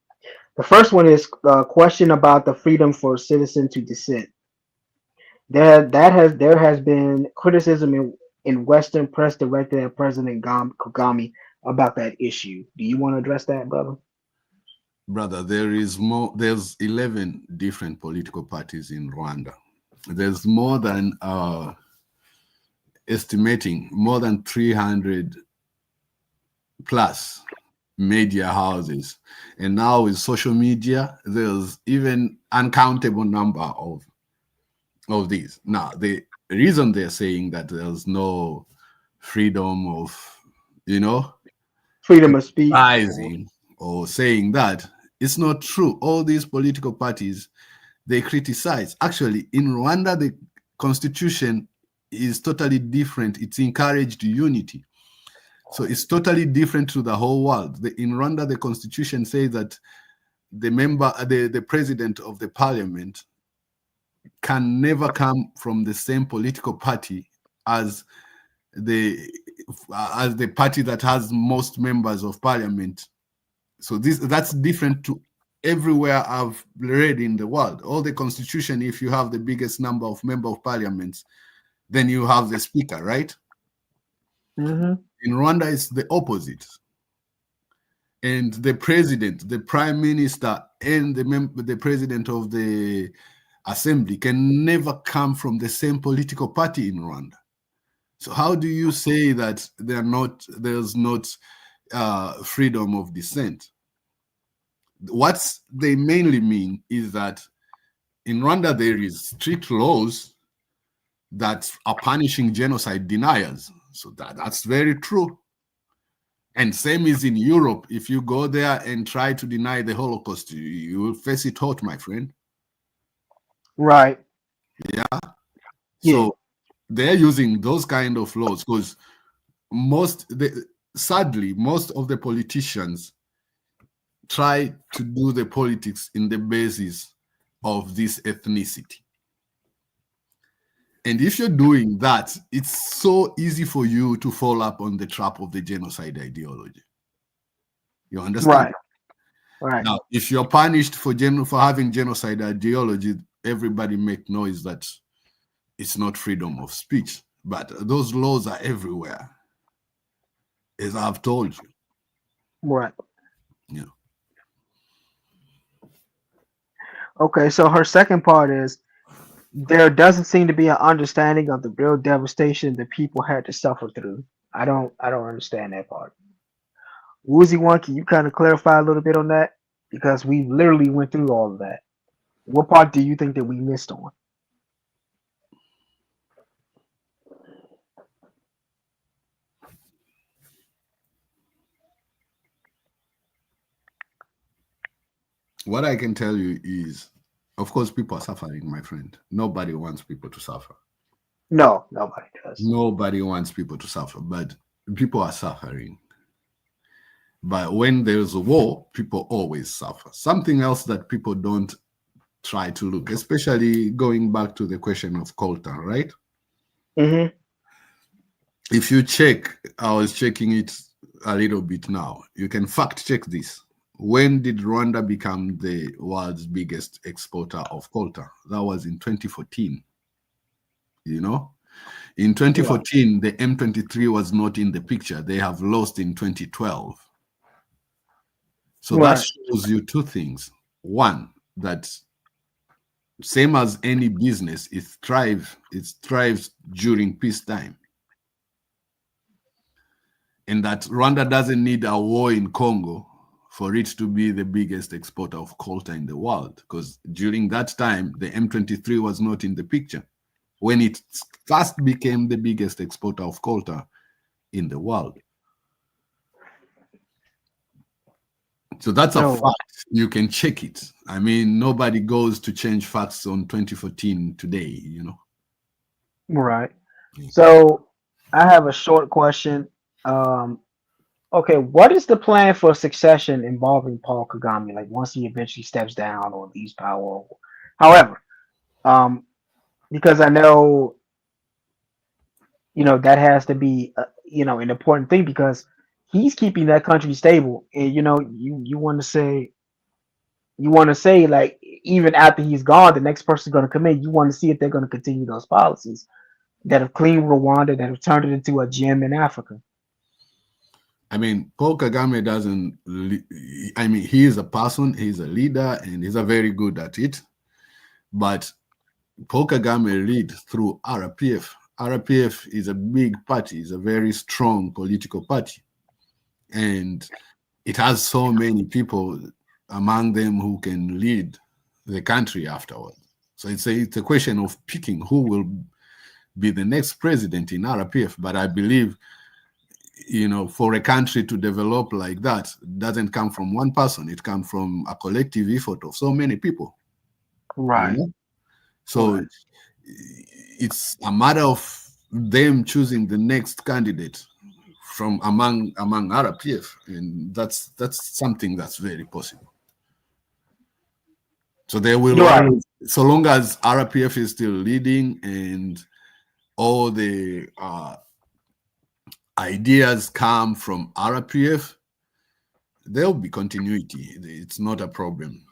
The first one is a question about the freedom for a citizen to dissent. There has been criticism in Western press directed at President Kagame about that issue. Do you want to address that, brother? Brother, there's 11 different political parties in Rwanda. There's more than estimating more than 300 plus media houses, and now with social media, there's even uncountable number of these. Now, the reason they're saying that there's no freedom of, freedom of speech, rising or saying that, it's not true. All these political parties, they criticize. Actually, in Rwanda, the constitution is totally different. It's encouraged unity. So it's totally different to the whole world. In Rwanda, the constitution says that the president of the parliament can never come from the same political party as the party that has most members of parliament. So that's different to everywhere I've read in the world. All the constitution, if you have the biggest number of member of parliaments, then you have the speaker, right? Mm-hmm. In Rwanda, it's the opposite. And the president, the prime minister, and the president of the assembly can never come from the same political party in Rwanda. So how do you say that there's not freedom of dissent? What they mainly mean is that in Rwanda there is strict laws that are punishing genocide deniers. So that's very true. And same is in Europe. If you go there and try to deny the Holocaust, you will face it hot, my friend. Right. Yeah. So they're using those kind of laws because sadly, most of the politicians try to do the politics in the basis of this ethnicity. And if you're doing that, it's so easy for you to fall up on the trap of the genocide ideology. You understand? Right. Now, if you're punished for having genocide ideology, everybody make noise that it's not freedom of speech. But those laws are everywhere, as I've told you. Right. Yeah. Okay, so her second part is there doesn't seem to be an understanding of the real devastation the people had to suffer through. I don't understand that part. Woozy One, can you kind of clarify a little bit on that? Because we literally went through all of that. What part do you think that we missed on? What I can tell you is, of course, people are suffering, my friend. Nobody wants people to suffer. No, nobody does. Nobody wants people to suffer, but people are suffering. But when there's a war, people always suffer. Something else that people don't try to look, especially going back to the question of Coltan, right? Mm-hmm. If you check, I was checking it a little bit now. You can fact check this. When did Rwanda become the world's biggest exporter of coltan? That was in 2014. You know, in 2014, the M23 was not in the picture. They have lost in 2012. So that shows you two things. One, that same as any business, it thrives during peacetime. And that Rwanda doesn't need a war in Congo for it to be the biggest exporter of coltan in the world, because during that time, the M23 was not in the picture when it first became the biggest exporter of coltan in the world. So that's a fact. You can check it. I mean, nobody goes to change facts on 2014 today, you know. Right. So I have a short question. Okay, what is the plan for succession involving Paul Kagame? Like once he eventually steps down or leaves power. However, because I know, that has to be, an important thing because he's keeping that country stable. And you want to say like even after he's gone, the next person going to come in. You want to see if they're going to continue those policies that have cleaned Rwanda, that have turned it into a gem in Africa. I mean, Paul Kagame doesn't, I mean, he is a person, he's a leader, and he's a very good at it. But Paul Kagame lead through RPF. RPF is a big party, is a very strong political party. And it has so many people among them who can lead the country afterwards. So it's a question of picking who will be the next president in RPF. But I believe, for a country to develop like that, doesn't come from one person. It comes from a collective effort of so many people. Right. So it's a matter of them choosing the next candidate from among RPF, and that's something that's very possible. So they will always, so long as RPF is still leading and all the ideas come from RPF, there will be continuity. It's not a problem.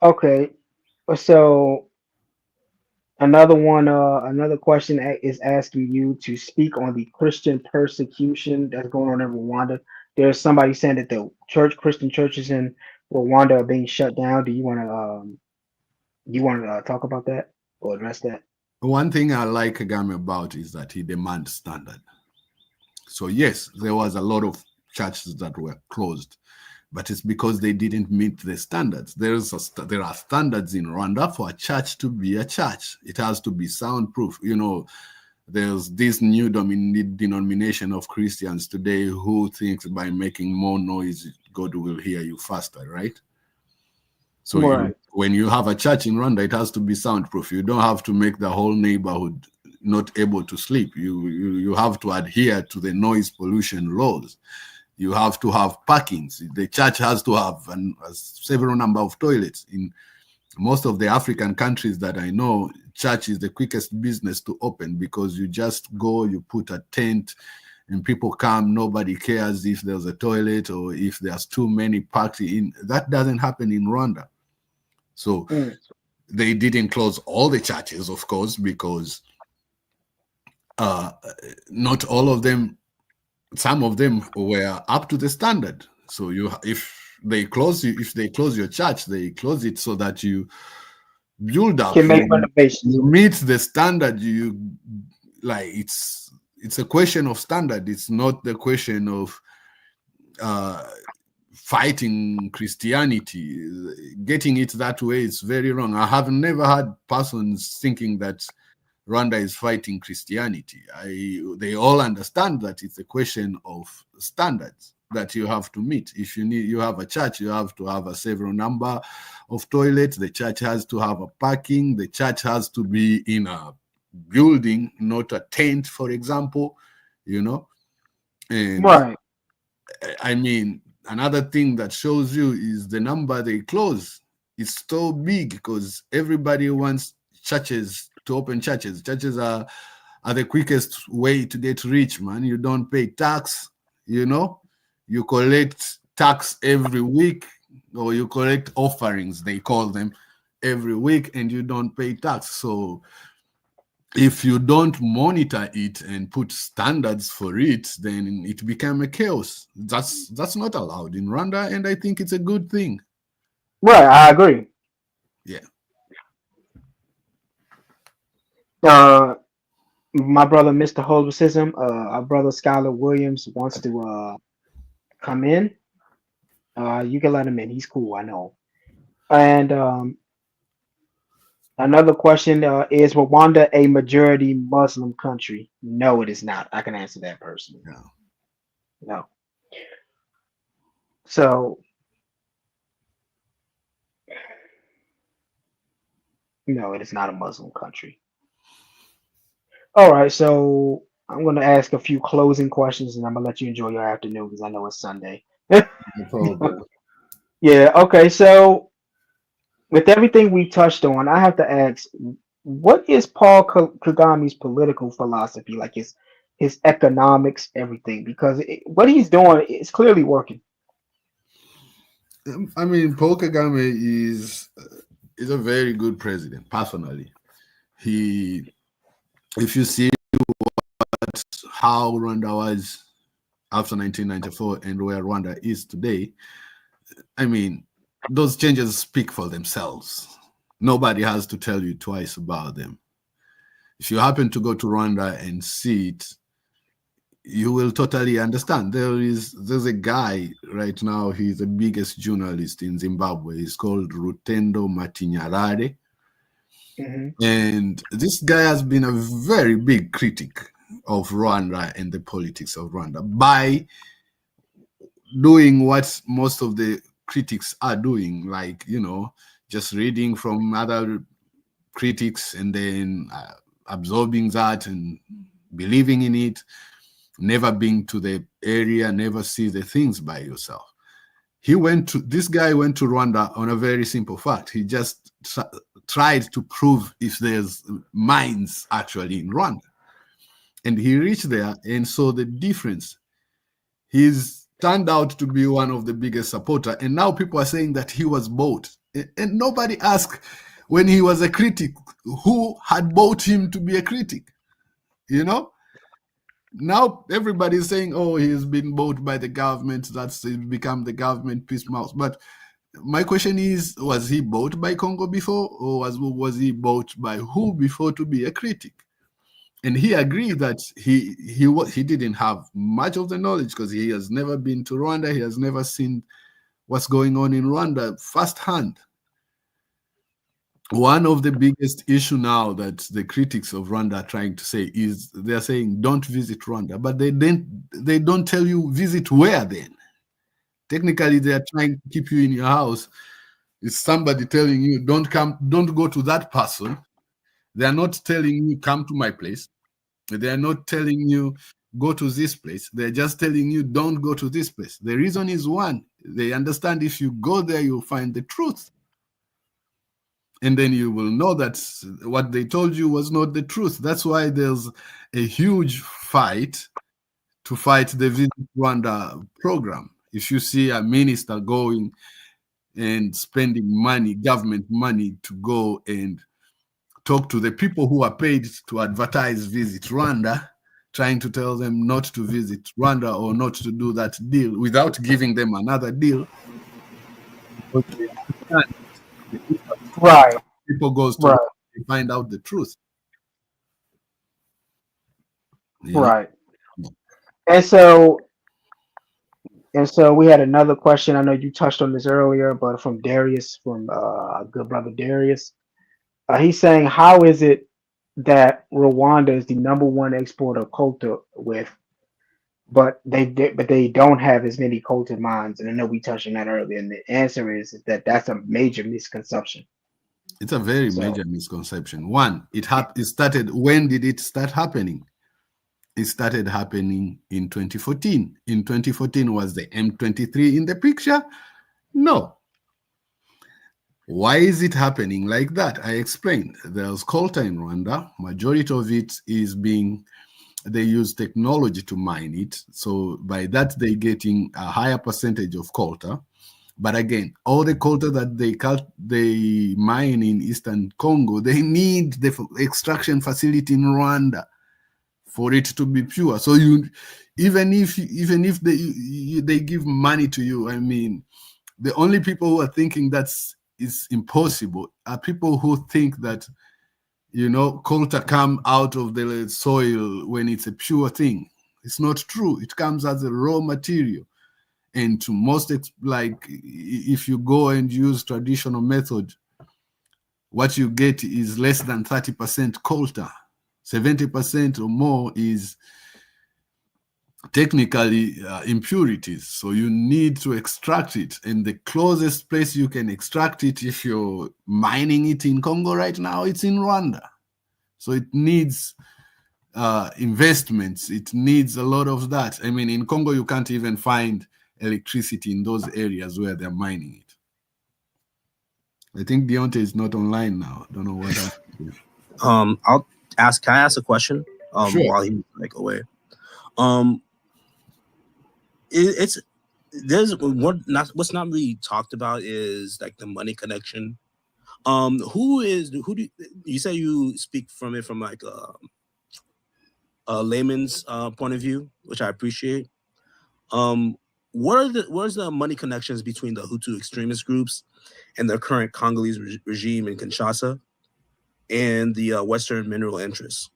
Okay, so another question is asking you to speak on the Christian persecution that's going on in Rwanda. There's somebody saying that the Christian churches in Rwanda are being shut down. Do you want to talk about that or address that? One thing I like Kagame about is that he demands standard. So yes, there was a lot of churches that were closed, but it's because they didn't meet the standards. There are standards in Rwanda for a church to be a church. It has to be soundproof. There's this new denomination of Christians today who thinks by making more noise, God will hear you faster, right? So when you have a church in Rwanda, it has to be soundproof. You don't have to make the whole neighborhood not able to sleep. You have to adhere to the noise pollution laws. You have to have parkings. The church has to have a several number of toilets. In most of the African countries that I know, church is the quickest business to open because you just go, you put a tent, and people come. Nobody cares if there's a toilet or if there's too many parties. That doesn't happen in Rwanda. So they didn't close all the churches, of course, because not all of them, some of them were up to the standard. So if they close your church, they close it so that you build up, can make renovations. You meet the standard. It's a question of standard. It's not the question of fighting Christianity. Getting it that way is very wrong. I have never had persons thinking that Rwanda is fighting Christianity. They all understand that it's a question of standards that you have to meet. If you have a church, you have to have a several number of toilets. The church has to have a parking. The church has to be in a building, not a tent, for example. And I mean, another thing that shows you is the number they close. It's so big because everybody wants churches to open churches. Churches are the quickest way to get rich, man. You don't pay tax, you collect tax every week, or you collect offerings, they call them, every week, and you don't pay tax. So if you don't monitor it and put standards for it, then it became a chaos. That's not allowed in Rwanda, and I think it's a good thing. Right, I agree. Yeah. My brother, Mr. Holism, our brother Skylar Williams wants to come in. You can let him in. He's cool, I know. And another question is Rwanda a majority Muslim country? No, it is not. I can answer that personally. No. So, no, it is not a Muslim country. All right, so I'm going to ask a few closing questions, and I'm going to let you enjoy your afternoon because I know it's Sunday. Yeah, okay, so with everything we touched on, I have to ask, what is Paul Kagame's political philosophy, like his economics, everything? Because what he's doing is clearly working. I mean, Paul Kagame is a very good president, personally. If you see how Rwanda was after 1994 and where Rwanda is today, I mean, those changes speak for themselves. Nobody has to tell you twice about them. If you happen to go to Rwanda and see it, you will totally understand. There's a guy right now, he's the biggest journalist in Zimbabwe. He's called Rutendo Matinyarare. And this guy has been a very big critic of Rwanda and the politics of Rwanda by doing what most of the critics are doing, like, just reading from other critics and then absorbing that and believing in it, never being to the area, never see the things by yourself. This guy went to Rwanda on a very simple fact. He just tried to prove if there's mines actually in Rwanda. And he reached there and saw the difference. He's turned out to be one of the biggest supporters. And now people are saying that he was bought. And nobody asked when he was a critic, who had bought him to be a critic? Now everybody's saying, oh, he's been bought by the government. That's become the government peace mouse. But my question is, was he bought by Congo before, or was he bought by who before to be a critic? And he agreed that he didn't have much of the knowledge because he has never been to Rwanda. He has never seen what's going on in Rwanda firsthand. One of the biggest issue now that the critics of Rwanda are trying to say is they're saying don't visit Rwanda, but they don't tell you visit where then. Technically, they are trying to keep you in your house. It's somebody telling you don't go to that person. They are not telling you come to my place. They are not telling you go to this place. They're just telling you don't go to this place. The reason is one, they understand if you go there, you'll find the truth. And then you will know that what they told you was not the truth. That's why there's a huge fight to fight the Visit Rwanda program. If you see a minister going and spending money, government money, to go and talk to the people who are paid to advertise Visit Rwanda, trying to tell them not to visit Rwanda or not to do that deal without giving them another deal. Right. People goes to find out the truth. Right. And so we had another question. I know you touched on this earlier, but from Darius, from good brother Darius. He's saying, how is it that Rwanda is the #1 exporter of coltan but they don't have as many coltan mines? And I know we touched on that earlier. And the answer is that that's a major misconception. It's a very major misconception. One, it started. When did it start happening? It started happening in 2014. In 2014, was the M23 in the picture? No. Why is it happening like that? I explained. There's coltan in Rwanda. Majority of it is they use technology to mine it. So by that, they're getting a higher percentage of coltan. But again, all the coltan that they mine in Eastern Congo, they need the extraction facility in Rwanda for it to be pure. So even if they give money to you, I mean, the only people who are thinking it's impossible are people who think that, coltan come out of the soil when it's a pure thing. It's not true. It comes as a raw material. And to most, like if you go and use traditional method, what you get is less than 30% coltan. 70% or more is technically impurities. So you need to extract it. And the closest place you can extract it, if you're mining it in Congo right now, it's in Rwanda. So it needs investments. It needs a lot of that. I mean, in Congo, you can't even find electricity in those areas where they're mining it. I think Deontay is not online now. Don't know what happened. Can I ask a question? Sure. While he's away. What's not really talked about is like the money connection. Who do you say you speak from it from like a layman's point of view, which I appreciate. Where's the money connections between the Hutu extremist groups and the current Congolese regime in Kinshasa? and the Western mineral interests?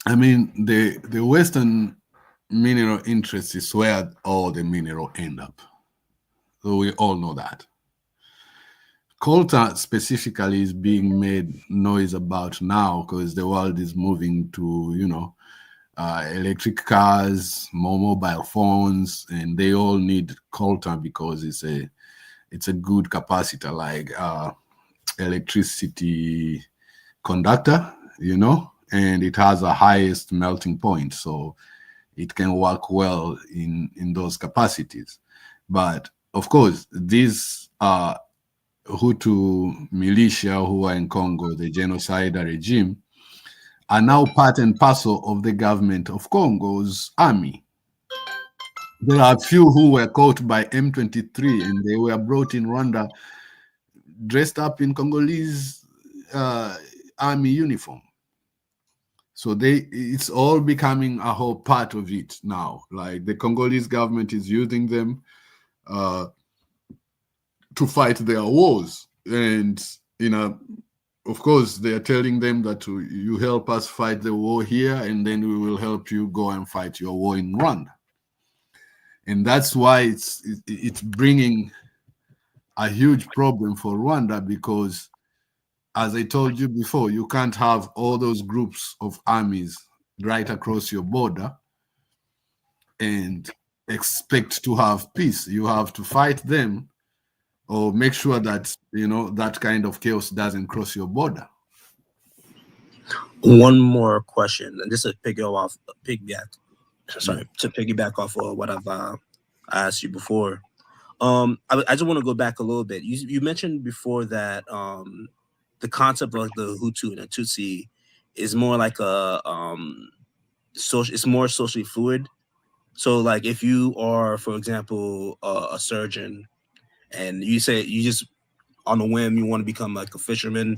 I mean, the Western mineral interest is where all the mineral end up. So we all know that. Coltan specifically is being made noise about now because the world is moving to, electric cars, more mobile phones, and they all need Coltan because it's a good capacitor, like electricity conductor, and it has a highest melting point, so it can work well in those capacities. But of course, these Hutu militia who are in Congo, the genocide regime, are now part and parcel of the government of Congo's army. There are a few who were caught by M23 and they were brought in Rwanda dressed up in Congolese army uniform. So it's all becoming a whole part of it now. Like the Congolese government is using them to fight their wars. And, of course, they are telling them that you help us fight the war here, and then we will help you go and fight your war in Rwanda. And that's why it's bringing a huge problem for Rwanda because, as I told you before, you can't have all those groups of armies right across your border and expect to have peace. You have to fight them or make sure that, that kind of chaos doesn't cross your border. One more question, and this is to piggyback off of what I've asked you before. I just want to go back a little bit. You mentioned before that the concept of the Hutu and the Tutsi is more like it's more socially fluid. So, like, if you are, for example, a surgeon, and you say you just on a whim you want to become like a fisherman,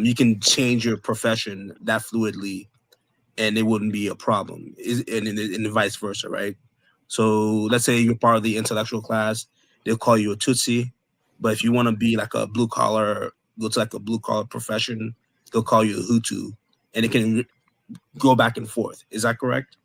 you can change your profession that fluidly, and it wouldn't be a problem, and vice versa, right? So let's say you're part of the intellectual class, they'll call you a Tutsi, but if you want to be like go to like a blue collar profession, they'll call you a Hutu, and it can go back and forth. Is that correct?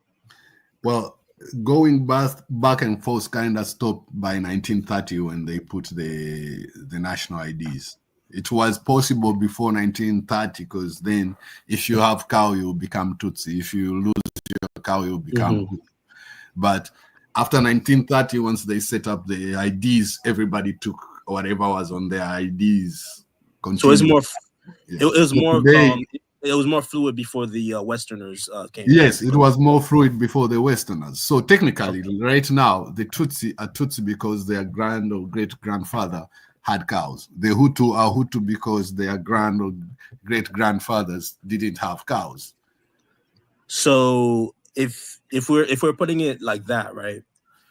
Well, going back and forth kind of stopped by 1930 when they put the national IDs. It was possible before 1930 because then if you have cow, you become Tutsi. If you lose your cow, you become Hutu. But after 1930, once they set up the IDs, everybody took whatever was on their IDs. So it's more. Yeah. It was more fluid before the Westerners came. Yes, it was more fluid before the Westerners. So technically, right now, the Tutsi are Tutsi because their grand or great-grandfather had cows. The Hutu are Hutu because their grand or great-grandfathers didn't have cows. So if we're putting it like that, right?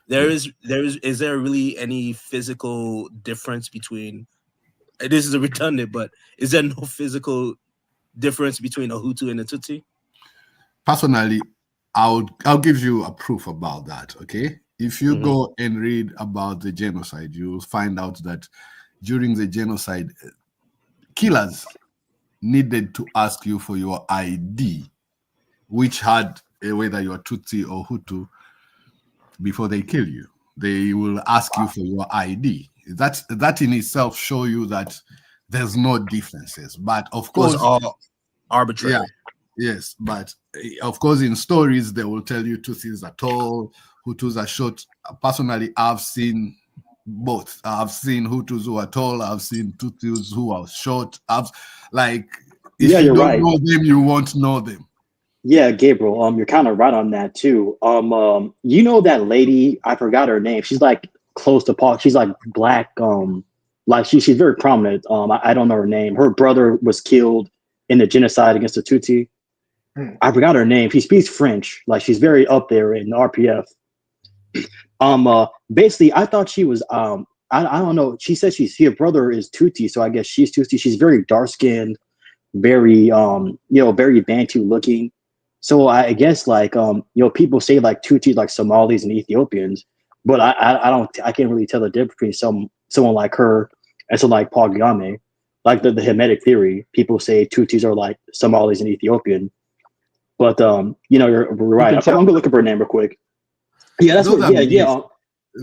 Is there really any physical difference between? This is redundant, but is there no physical difference between a Hutu and a Tutsi? Personally, I'll give you a proof about that. Okay, if you go and read about the genocide, you'll find out that during the genocide, killers needed to ask you for your ID, which had whether you're Tutsi or Hutu, before they kill you. They will ask you for your ID. That in itself show you that there's no differences. But of course, it was all arbitrary. Yeah, yes, but of course, in stories they will tell you Tutsis are tall, Hutus are short. Personally, I've seen both. I've seen Hutus who are tall. I've seen Tutsis who are short. If you don't know them, you won't know them. Yeah, Gabriel, you're kind of right on that too. That lady, I forgot her name. She's like close to Paul. She's like black. She's very prominent. I don't know her name. Her brother was killed in the genocide against the Tutsi. I forgot her name. She speaks French. Like, she's very up there in the RPF. Basically, I thought she was. I don't know. She said her brother is Tutsi, so I guess she's Tutsi. She's very dark skinned, very very Bantu looking. So I guess people say like Tutsi like Somalis and Ethiopians, but I can't really tell the difference between someone like her and someone like Paul Kagame. like the Hamitic theory. People say Tutsis are like Somalis and Ethiopian, but you know, you're right. I'm gonna look up her name real quick. Yeah, that's Those what. are Yeah, yeah, myths.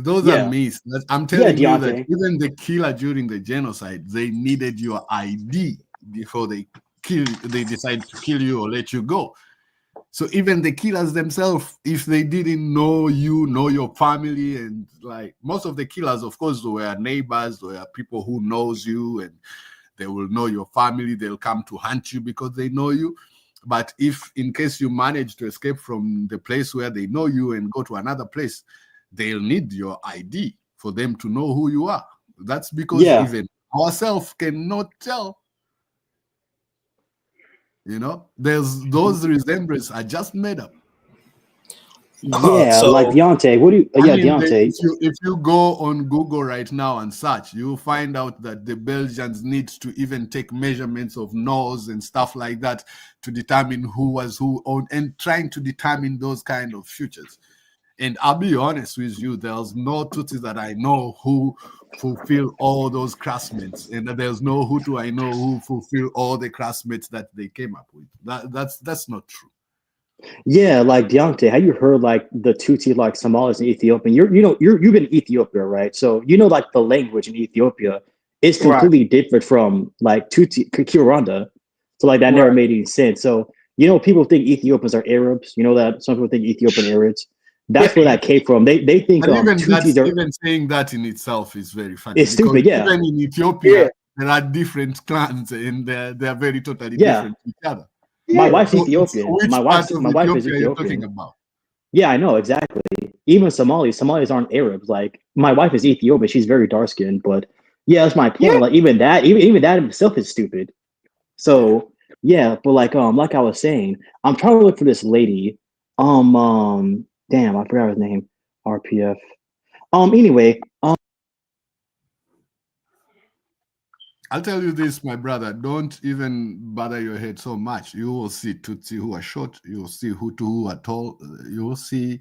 Those are myths. I'm yeah, telling you that Deontay. even the killer during the genocide, they needed your ID before they decide to kill you or let you go. So even the killers themselves, if they didn't know you, know your family, and like most of the killers, of course, were neighbors, were people who knows you, and they will know your family. They'll come to hunt you because they know you. But if in case you manage to escape from the place where they know you and go to another place, they'll need your ID for them to know who you are. That's because even ourselves cannot tell. You know, there's those resemblances are just made up. Yeah, like Deontay. What do you? Yeah, Deontay. If you go on Google right now and search, you'll find out that the Belgians need to even take measurements of nose and stuff like that to determine who was who on, and trying to determine those kind of futures. And I'll be honest with you, there's no Tutsis that I know who fulfill all those classmates, and there's no Hutu I know who fulfill all the classmates that they came up with. That's not true. Yeah, like Deontay, have you heard like the Tutsi, like Somalis and Ethiopian? You've been in Ethiopia, right? So you know, like the language in Ethiopia is completely different from like Tutsi, Rwanda. So like that never made any sense. So you know, people think Ethiopians are Arabs. You know that some people think Ethiopian Arabs. That's where that came from. They think Tutsis are, even saying that in itself is very funny. It's stupid. Yeah, even in Ethiopia there are different clans and they're very totally different from each other. My wife's Ethiopian. My wife is Ethiopian. Talking about? Yeah, I know exactly. Even Somalis aren't Arabs. Like my wife is Ethiopian. She's very dark skinned, but yeah, that's my point. Like even that himself is stupid. So yeah, but like I was saying, I'm trying to look for this lady. Damn, I forgot his name. RPF. Anyway, I'll tell you this, my brother. Don't even bother your head so much. You will see Tutsi who are short. You will see Hutu who are tall. You will see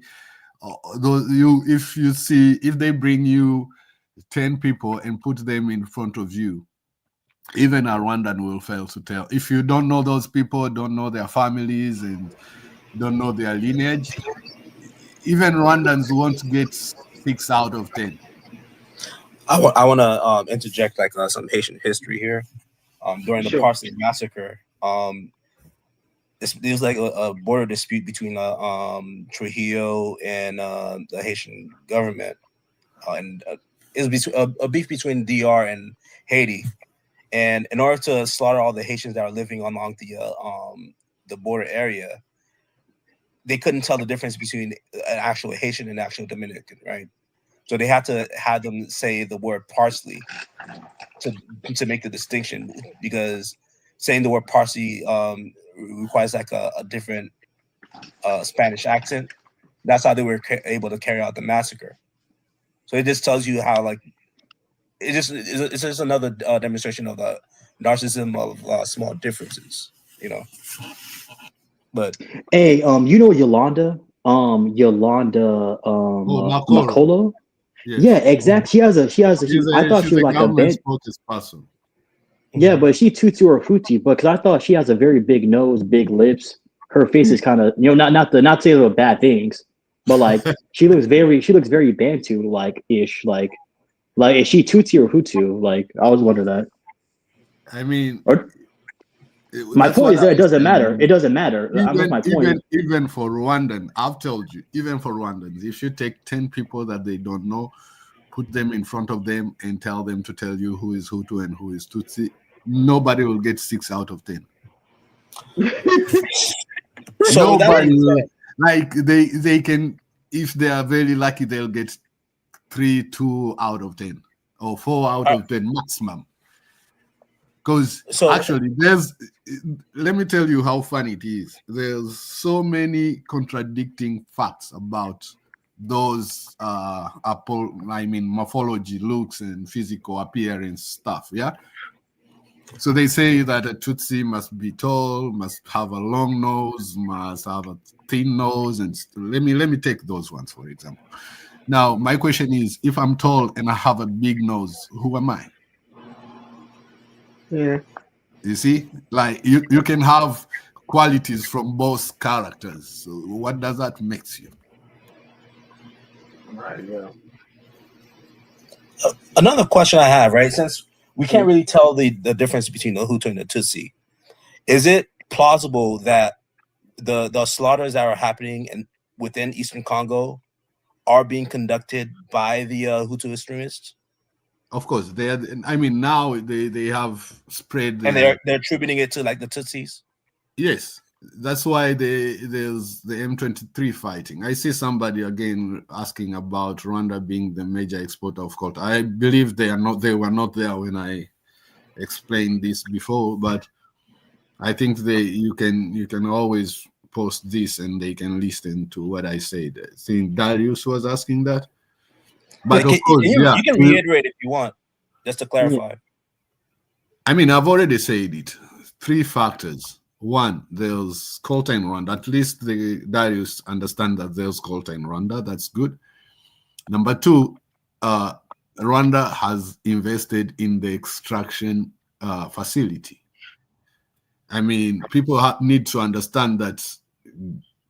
those. If they bring you 10 people and put them in front of you, even a Rwandan will fail to tell. If you don't know those people, don't know their families, and don't know their lineage, even Rwandans won't get 6 out of 10. I want to interject like some Haitian history here. During the Parsley massacre, there was like a border dispute between Trujillo and the Haitian government, and it was a beef between DR and Haiti. And in order to slaughter all the Haitians that are living along the border area, they couldn't tell the difference between an actual Haitian and an actual Dominican, right? So they had to have them say the word parsley to make the distinction, because saying the word parsley requires like a different Spanish accent. That's how they were able to carry out the massacre. So it just tells you how like it's just another demonstration of the narcissism of small differences, you know. But hey, you know Yolanda Makolo? Yes. Yeah, exactly. I thought she was like a band spokesperson. Yeah, but she Tutsi or Hutu, because I thought she has a very big nose, big lips. Her face is kind of, you know, not to say little bad things, but like she looks very Bantu like ish. Like is she Tutsi or Hutu? Like I always wonder that. I mean, my point is that it doesn't matter. It doesn't matter. Even for Rwandan, I've told you, even for Rwandans, if you take 10 people that they don't know, put them in front of them and tell them to tell you who is Hutu and who is Tutsi, nobody will get 6 out of 10. So nobody will, like they can, if they are very lucky, they'll get 2 out of 10 or 4 out of 10 maximum. Because actually, let me tell you how funny it is. There's so many contradicting facts about those morphology, looks, and physical appearance stuff. Yeah. So they say that a Tutsi must be tall, must have a long nose, must have a thin nose, and let me take those ones for example. Now, my question is, if I'm tall and I have a big nose, who am I? Yeah. You see, like you can have qualities from both characters. So what does that make you? Right. Yeah. Another question I have, right? Since we can't really tell the difference between the Hutu and the Tutsi, is it plausible that the slaughters that are happening within Eastern Congo are being conducted by the Hutu extremists? Of course, they are. I mean, now they have spread, and they're attributing it to like the Tutsis. Yes, that's why there's the M23 fighting. I see somebody again asking about Rwanda being the major exporter of coltan. I believe they are not. They were not there when I explained this before, but I think you can always post this and they can listen to what I said. I think Darius was asking that. But of course, you can reiterate if you want, just to clarify. I mean, I've already said it. 3 factors. One, there's Coltan Rwanda. At least the Darius understand that there's Coltan Rwanda. That's good. Number 2, Rwanda has invested in the extraction facility. I mean, people need to understand that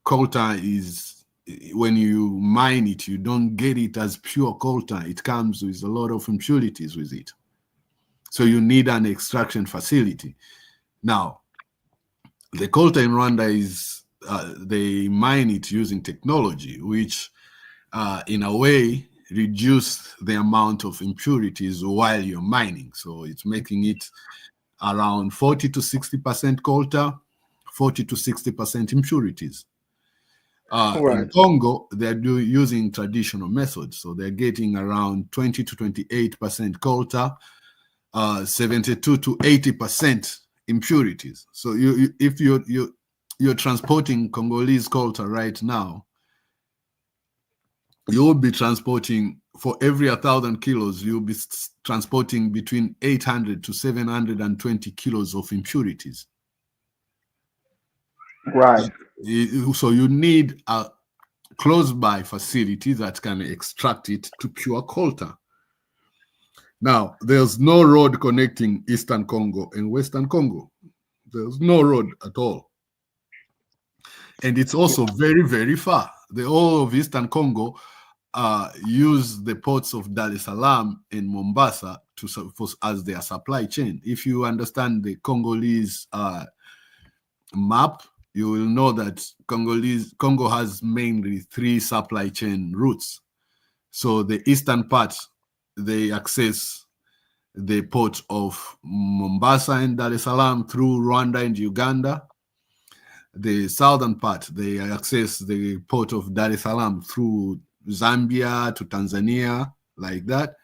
coltan is, when you mine it, you don't get it as pure coltan. It comes with a lot of impurities with it. So you need an extraction facility. Now, the coltan in Rwanda is, they mine it using technology, which in a way reduce the amount of impurities while you're mining. So it's making it around 40 to 60% coltan, 40 to 60% impurities. In Congo, they're using traditional methods. So they're getting around 20 to 28% coltan, 72 to 80% impurities. So if you're transporting Congolese coltan right now, you will be transporting, for every 1,000 kilos, you'll be transporting between 800 to 720 kilos of impurities. Right. So you need a close-by facility that can extract it to pure coltan. Now, there's no road connecting Eastern Congo and Western Congo. There's no road at all. And it's also very, very far. The whole of Eastern Congo use the ports of Dar es Salaam and Mombasa as their supply chain. If you understand the Congolese map, you will know that Congo has mainly 3 supply chain routes. So the eastern part, they access the port of Mombasa and Dar es Salaam through Rwanda and Uganda. The southern part, they access the port of Dar es Salaam through Zambia to Tanzania, like that.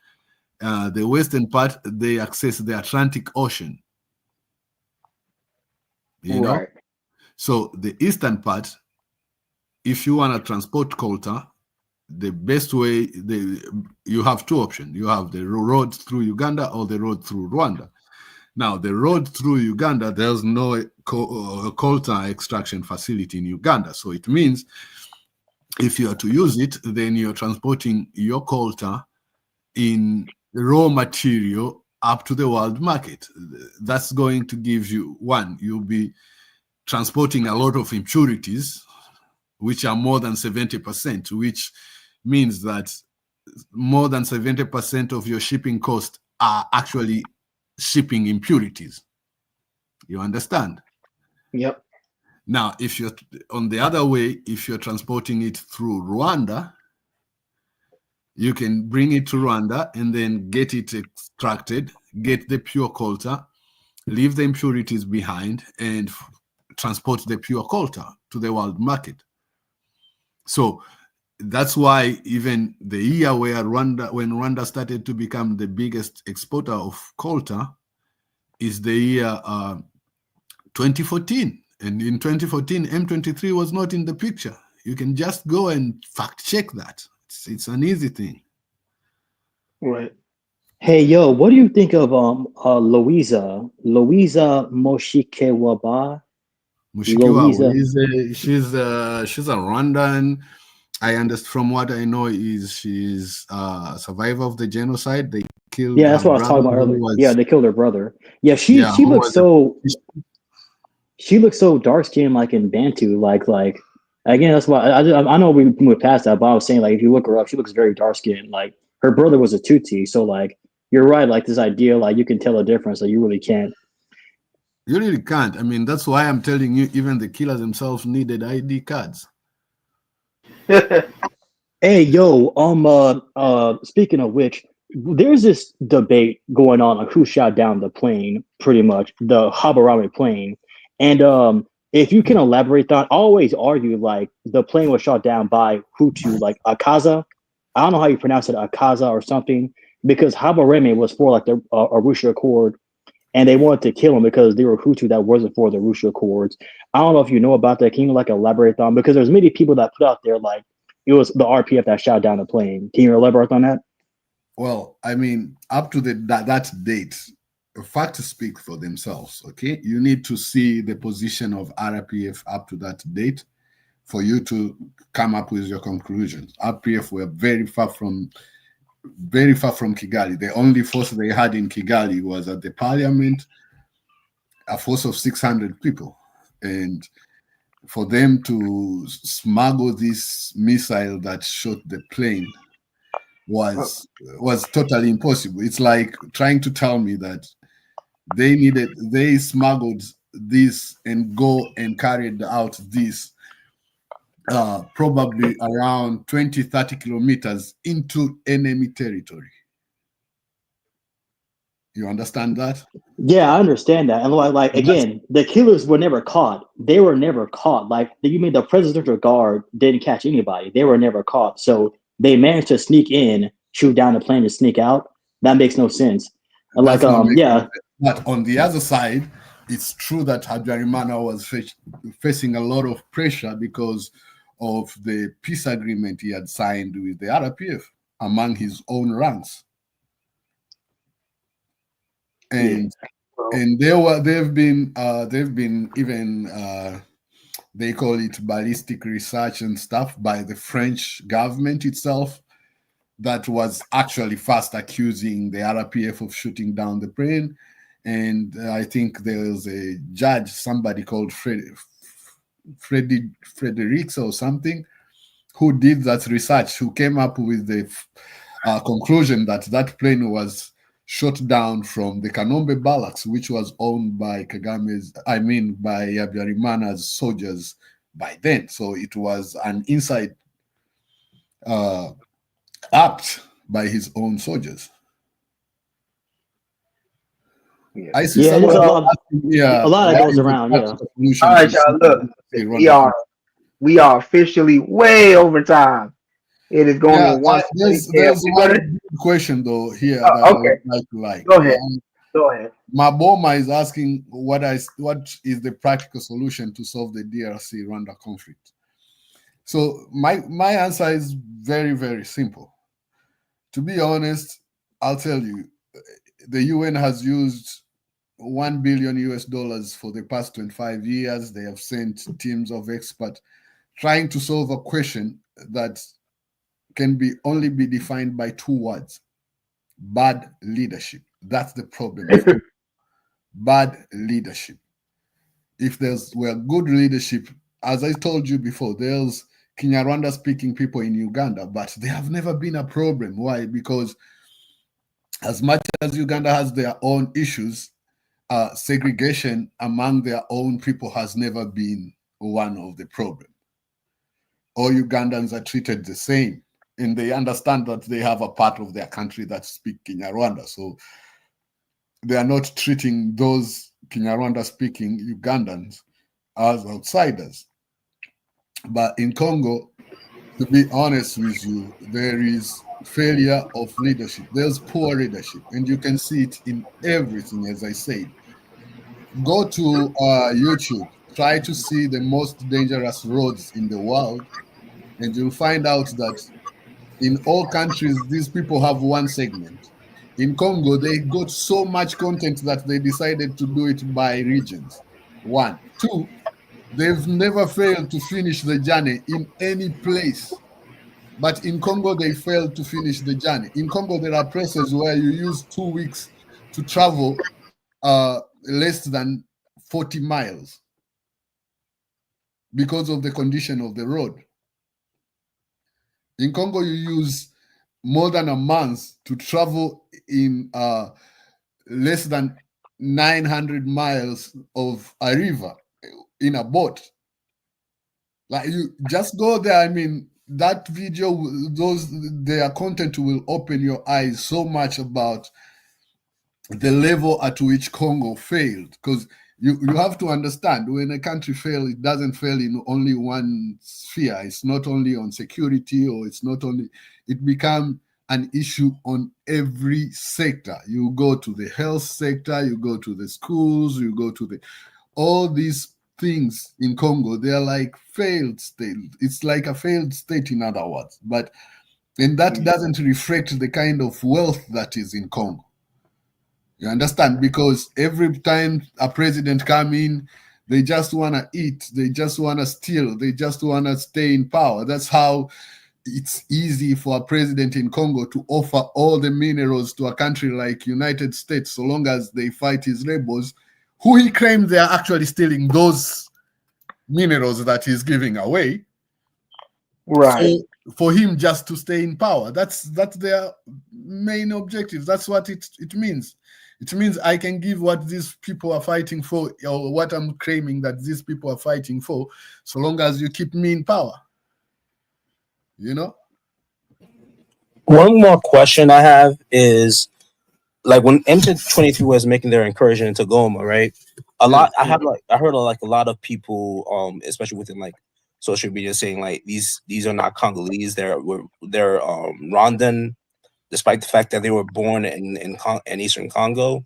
The western part, they access the Atlantic Ocean. You know? So the eastern part, if you want to transport coltan, the best way, you have 2 options. You have the road through Uganda or the road through Rwanda. Now, the road through Uganda, there's no coltan extraction facility in Uganda. So it means if you are to use it, then you're transporting your coltan in raw material up to the world market. That's going to give you, one, you'll be transporting a lot of impurities, which are more than 70%, which means that more than 70% of your shipping costs are actually shipping impurities. You understand? Yep. Now, if you're on the other way, if you're transporting it through Rwanda, you can bring it to Rwanda and then get it extracted, get the pure coltan, leave the impurities behind, and transport the pure coltan to the world market. So that's why even the year when Rwanda started to become the biggest exporter of coltan is the year 2014. And in 2014, M23 was not in the picture. You can just go and fact check that. It's an easy thing. Right. Hey, yo, what do you think of Louisa Moshikewaba? Mushikiwabo, she's a Rwandan I understand from what I know is she's a survivor of the genocide. They killed Yeah, her that's what I was brother talking about who earlier. was Yeah, they killed her brother. Yeah, she yeah, she who looks was so she looks so dark skinned, like in Bantu, like again. That's why I know we moved past that, but I was saying like if you look her up, she looks very dark skinned. Like her brother was a Tutsi, so like you're right. Like this idea, like you can tell a difference, so you really can't. you really can't. I mean, that's why I'm telling you, even the killers themselves needed ID cards. Hey, yo, speaking of which, there's this debate going on who shot down the plane, pretty much the Habarami plane, and if you can elaborate on, I always argue like the plane was shot down by Hutu, like Akaza. I don't know how you pronounce it, Akaza or something, because Habarami was for like the Arusha Accord, and they wanted to kill him because they were Hutu that wasn't for the Arusha Accords. I don't know if you know about that. Can you like elaborate on, because there's many people that put out there like it was the RPF that shot down the plane. Can you elaborate on that? Well, I mean, up to that date, facts speak for themselves. Okay, you need to see the position of RPF up to that date for you to come up with your conclusions. RPF were very far from Kigali. The only force they had in Kigali was at the parliament, a force of 600 people, and for them to smuggle this missile that shot the plane was totally impossible. It's like trying to tell me that they smuggled this and go and carried out this probably around 20-30 kilometers into enemy territory. You understand that? Yeah, I understand that. And like again, the killers were never caught. They were never caught. Like you mean the presidential guard didn't catch anybody. They were never caught. So they managed to sneak in, shoot down the plane, and sneak out. That makes no sense. And like yeah. But on the other side, it's true that Habyarimana was facing a lot of pressure because of the peace agreement he had signed with the RPF among his own ranks. And they've been even they call it ballistic research and stuff by the French government itself that was actually first accusing the RPF of shooting down the plane. And I think there's a judge, somebody called Fredericks or something, who did that research, who came up with the conclusion that that plane was shot down from the Kanombe barracks, which was owned by by Habyarimana's soldiers by then. So it was an inside act by his own soldiers. Yeah. I see a lot of goes around. Yeah. All right, y'all. Look, we are officially way over time. It is going on one. There's one question though here that I would like. Go ahead. Go ahead. Maboma is asking what is the practical solution to solve the DRC Rwanda conflict. So my answer is very, very simple. To be honest, I'll tell you, the UN has used $1 billion for the past 25 years. They have sent teams of experts trying to solve a question that can only be defined by two words: bad leadership. That's the problem. Bad leadership. If were good leadership, as I told you before, there's Kinyarwanda speaking people in Uganda, but they have never been a problem. Why? Because as much as Uganda has their own issues, segregation among their own people has never been one of the problems. All Ugandans are treated the same, and they understand that they have a part of their country that speak Kinyarwanda. So they are not treating those Kinyarwanda-speaking Ugandans as outsiders. But in Congo, to be honest with you, there is failure of leadership. There's poor leadership, and you can see it in everything, as I said. Go to YouTube, try to see the most dangerous roads in the world, and you'll find out that in all countries, these people have one segment. In Congo, they got so much content that they decided to do it by regions. One. Two, they've never failed to finish the journey in any place. But in Congo, they failed to finish the journey. In Congo, there are places where you use 2 weeks to travel less than 40 miles because of the condition of the road. In Congo, you use more than a month to travel in less than 900 miles of a river in a boat. Like, you just go there. I mean, that video, their content will open your eyes so much about the level at which Congo failed. Because you have to understand, when a country fails, it doesn't fail in only one sphere. It's not only on security, or it's not only, it becomes an issue on every sector. You go to the health sector, you go to the schools, you go to all these things in Congo. They are like failed state. It's like a failed state, in other words. And that doesn't reflect the kind of wealth that is in Congo. You understand? Because every time a president come in, they just want to eat, they just want to steal, they just want to stay in power. That's how it's easy for a president in Congo to offer all the minerals to a country like United States, so long as they fight his rebels, who he claims they are actually stealing those minerals that he's giving away. Right. So for him just to stay in power, that's their main objective. That's what it means. It means I can give what these people are fighting for, or what I'm claiming that these people are fighting for, so long as you keep me in power. You know? One more question I have is, like, when M23 was making their incursion into Goma, right? I heard a lot of people, especially within like social media, saying like these are not Congolese, they're Rwandan, despite the fact that they were born in Eastern Congo.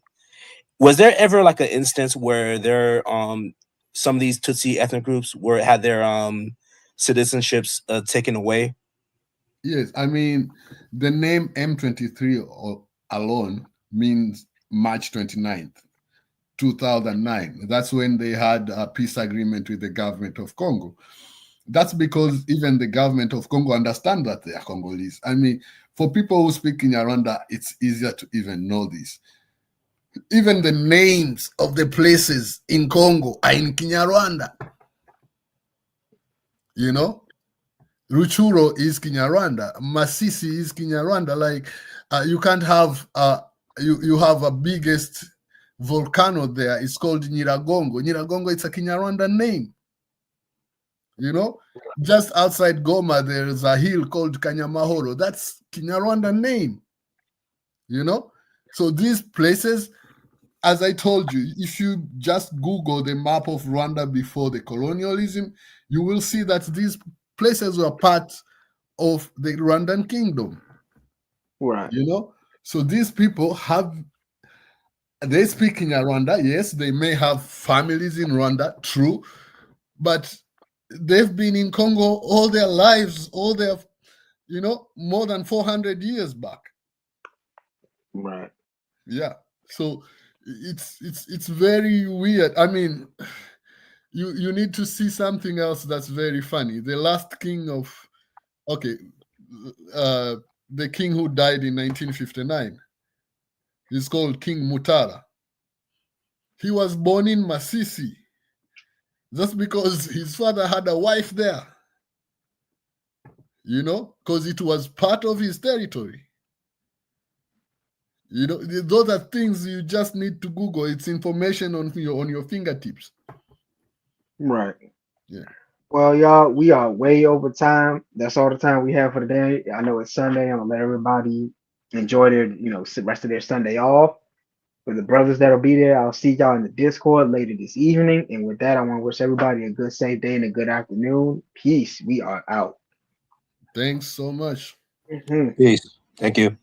Was there ever like an instance where some of these Tutsi ethnic groups had their citizenships taken away? Yes, I mean, the name M23 alone means March 29th, 2009. That's when they had a peace agreement with the government of Congo. That's because even the government of Congo understand that they are Congolese. I mean, for people who speak in Rwanda, it's easier to even know this. Even the names of the places in Congo are in Kinyarwanda. You know? Ruchuro is Kinyarwanda. Masisi is Kinyarwanda. Like, you can't have, you have a biggest volcano there. It's called Nyiragongo. Nyiragongo, it's a Kinyarwanda name. You know? Just outside Goma, there's a hill called Kanyamahoro. That's Kinyarwanda name. You know? So these places, as I told you, if you just Google the map of Rwanda before the colonialism, you will see that these places were part of the Rwandan kingdom. Right. You know? So these people they speak in Rwanda. Yes, they may have families in Rwanda, true, but they've been in Congo all their lives, more than 400 years back. Right. Yeah. So it's very weird. I mean, you need to see something else that's very funny. The last king of, the king who died in 1959, is called King Mutara. He was born in Masisi, just because his father had a wife there, you know, because it was part of his territory. You know, those are things you just need to Google. It's information on your fingertips. Right. Yeah. Well, y'all, we are way over time. That's all the time we have for today. I know it's Sunday. I'm gonna let everybody enjoy their, rest of their Sunday off. For the brothers that'll be there, I'll see y'all in the Discord later this evening. And with that, I want to wish everybody a good, safe day and a good afternoon. Peace. We are out. Thanks so much. Peace. Thank you.